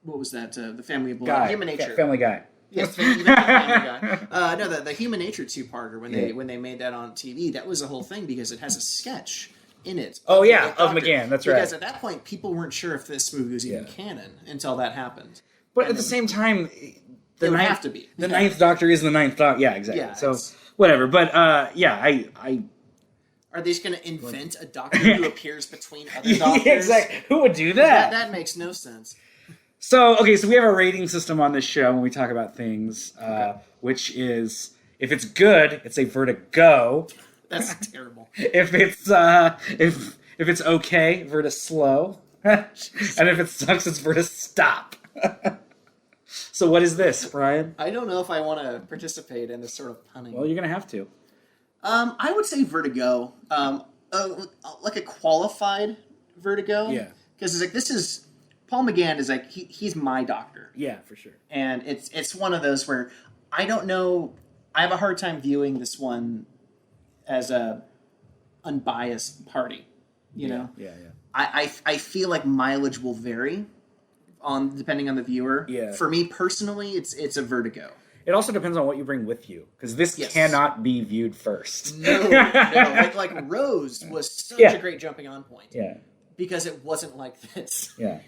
What was that? The Family of Blood. Human Nature. Family Guy. Yes, Family Guy. No, the Human Nature two-parter when they made that on TV, that was the whole thing because it has a sketch in it. Oh yeah, of McGann. That's right. Because at that point, people weren't sure if this movie was even canon until that happened. But at the same time, it would have to be. The Ninth Doctor is the Ninth Doctor. Yeah, exactly. Yeah, so whatever. But I. Are they just going to invent a Doctor who appears between other Doctors? Exactly. Who would do that? That makes no sense. So we have a rating system on this show when we talk about things, which is if it's good, it's a Vertigo. That's terrible. If it's if it's okay, Verta slow, and if it sucks, it's Verta stop. So what is this, Brian? I don't know if I want to participate in this sort of punning. Well, you're gonna have to. I would say Vertigo, like a qualified Vertigo. Yeah. Because it's like this is. Paul McGann is like he's my doctor. Yeah, for sure. And it's one of those where I don't know. I have a hard time viewing this one as a unbiased party. You know. Yeah. I feel like mileage will vary depending on the viewer. Yeah. For me personally, it's a Vertigo. It also depends on what you bring with you, because this cannot be viewed first. No. Like Rose was such a great jumping on point. Yeah. Because it wasn't like this. Yeah.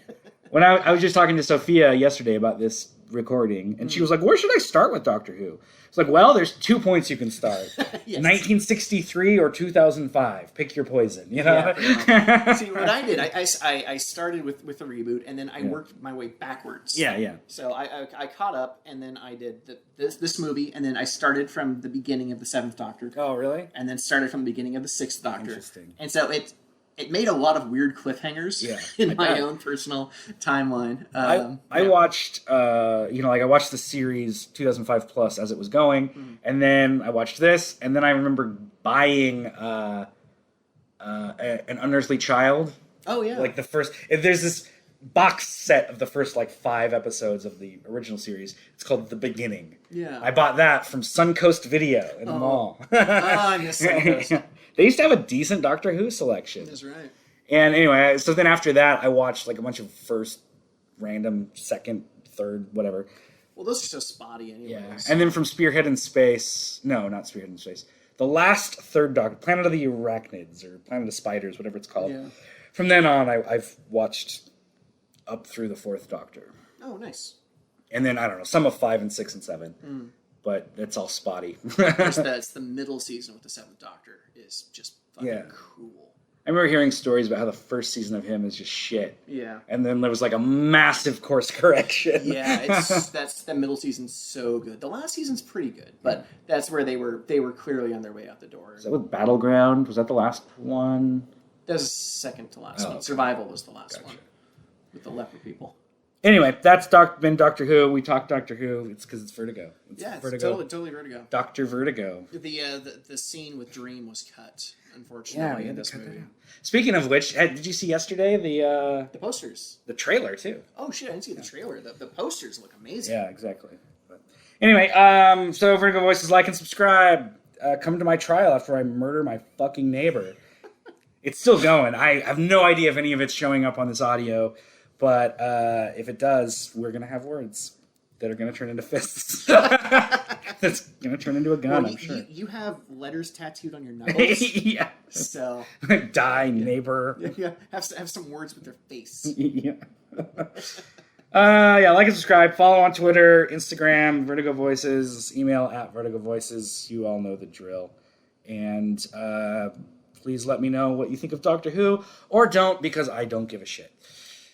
When I was just talking to Sophia yesterday about this recording, and she was like, where should I start with Doctor Who? It's like, well, there's 2 points you can start. Yes. 1963 or 2005. Pick your poison, you know? Yeah, see, what I did, I started with the reboot, and then I worked my way backwards. Yeah. So I caught up, and then I did this movie, and then I started from the beginning of the 7th Doctor. Oh, really? And then started from the beginning of the 6th Doctor. Interesting. And so it made a lot of weird cliffhangers in my own personal timeline. I watched, I watched the series 2005 plus as it was going, and then I watched this, and then I remember buying An Unearthly Child. Oh yeah, like the first. There's this box set of the first 5 episodes of the original series. It's called The Beginning. Yeah, I bought that from Suncoast Video in the mall. I miss Suncoast. They used to have a decent Doctor Who selection. That's right. And anyway, so then after that, I watched a bunch of first, random, second, third, whatever. Well, those are so spotty anyways. Yeah. And then from Spearhead in Space, no, not Spearhead in Space, the last third Doctor, Planet of the Arachnids, or Planet of Spiders, whatever it's called. Yeah. From then on, I've watched up through the 4th Doctor. Oh, nice. And then, I don't know, some of 5 and 6 and 7. But it's all spotty. It's the middle season with the 7th Doctor is just fucking cool. I remember hearing stories about how the first season of him is just shit. Yeah. And then there was a massive course correction. Yeah, that's the middle season's so good. The last season's pretty good, but that's where they were clearly on their way out the door. Is that with Battleground? Was that the last one? That was second to last one. Okay. Survival was the last one with the leper people. Anyway, that's been Doctor Who. We talked Doctor Who. It's because it's Vertigo. It's Vertigo. Totally Vertigo. Dr. Vertigo. The scene with Dream was cut, unfortunately, in this movie. Speaking of which, did you see yesterday the posters? The trailer, too. Oh, shit, I didn't see the trailer. The posters look amazing. Yeah, exactly. But anyway, so Vertigo Voices, like and subscribe. Come to my trial after I murder my fucking neighbor. It's still going. I have no idea if any of it's showing up on this audio. But if it does, we're going to have words that are going to turn into fists. That's going to turn into a gun, I'm sure. You have letters tattooed on your knuckles. Yeah. So. Die, neighbor. Yeah, have some words with their face. Yeah. Like and subscribe. Follow on Twitter, Instagram, Vertigo Voices, email at Vertigo Voices. You all know the drill. And please let me know what you think of Doctor Who, or don't, because I don't give a shit.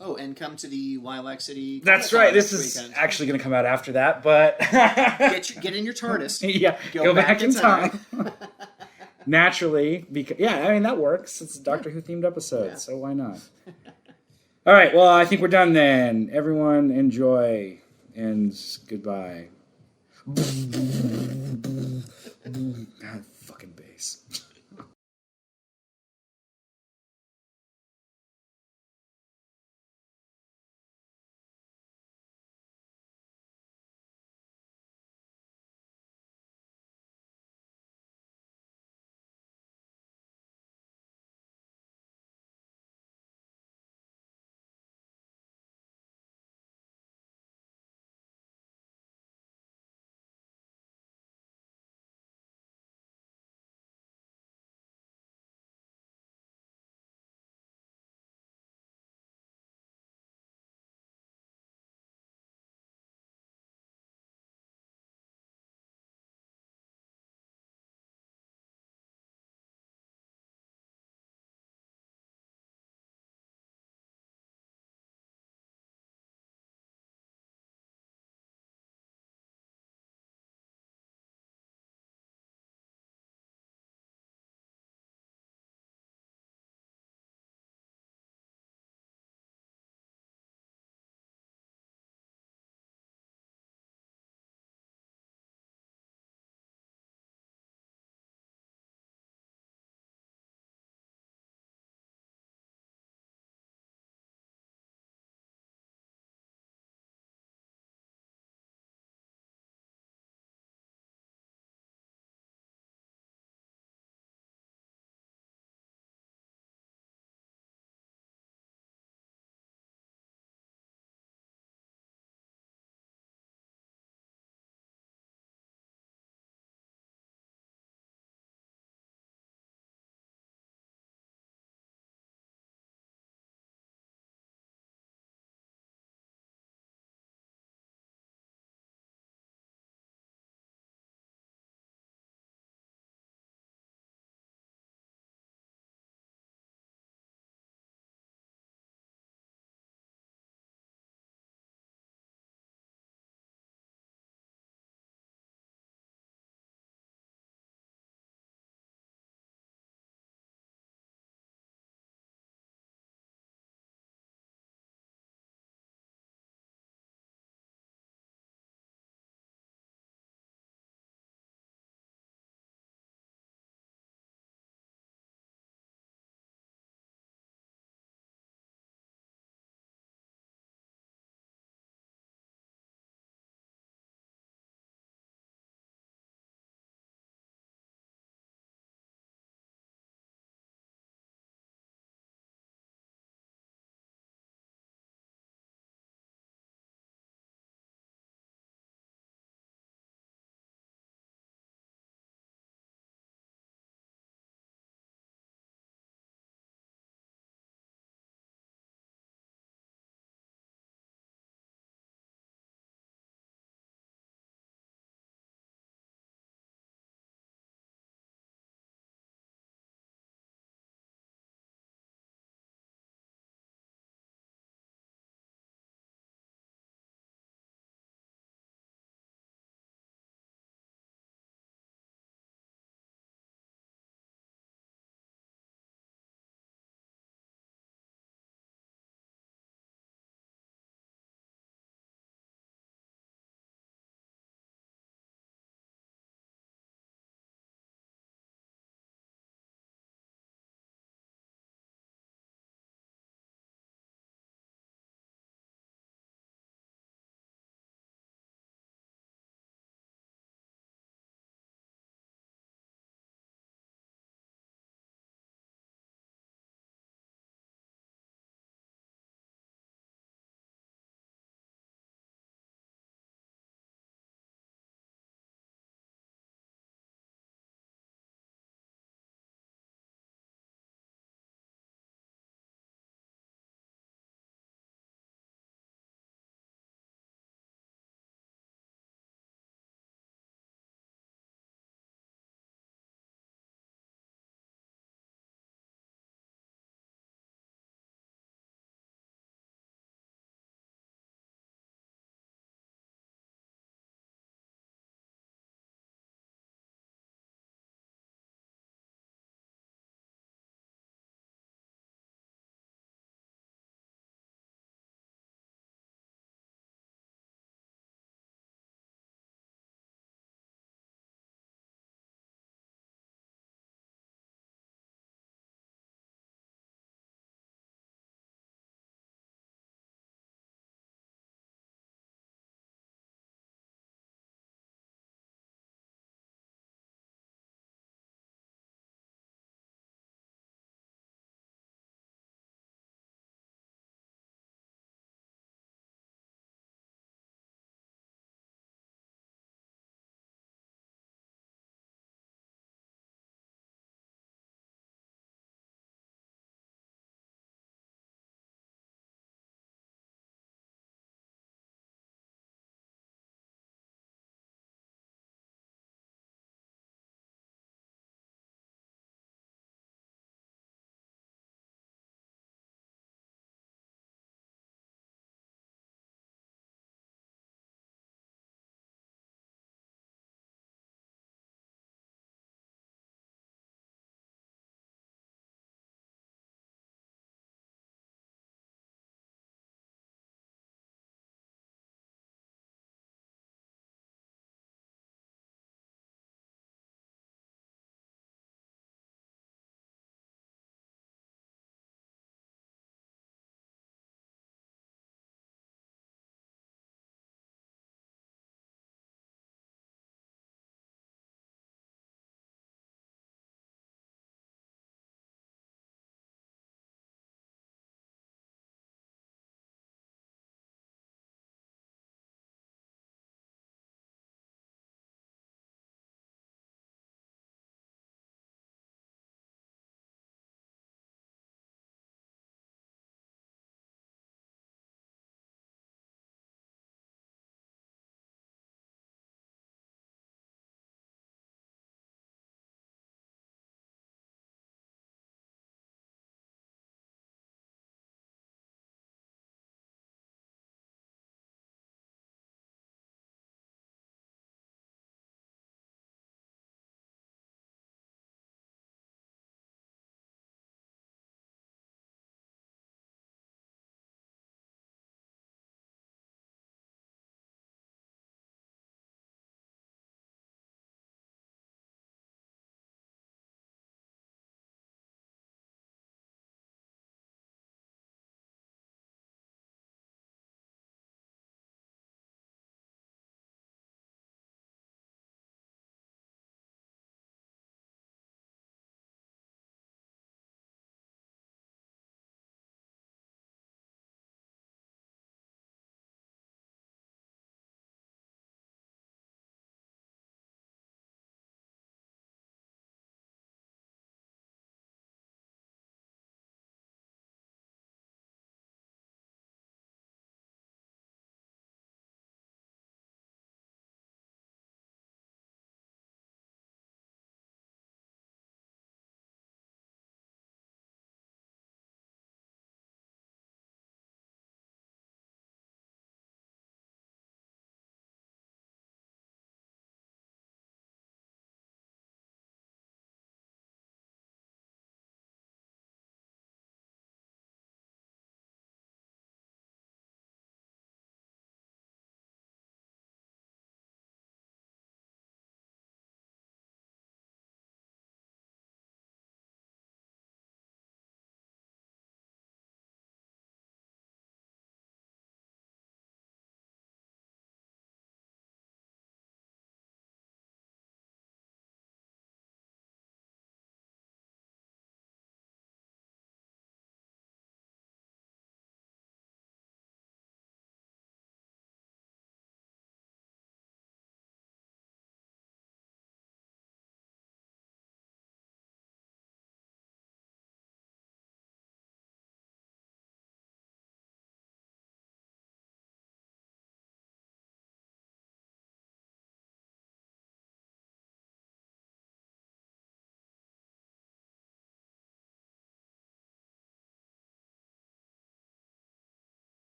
Oh, and come to the Lilac City. That's Comic-Con right. This next is weekend. actually going to come out after that, but Get in your TARDIS. yeah, go back in time. Naturally, because I mean that works. It's a Doctor Who themed episode, so why not? All right, well, I think we're done then. Everyone enjoy and goodbye.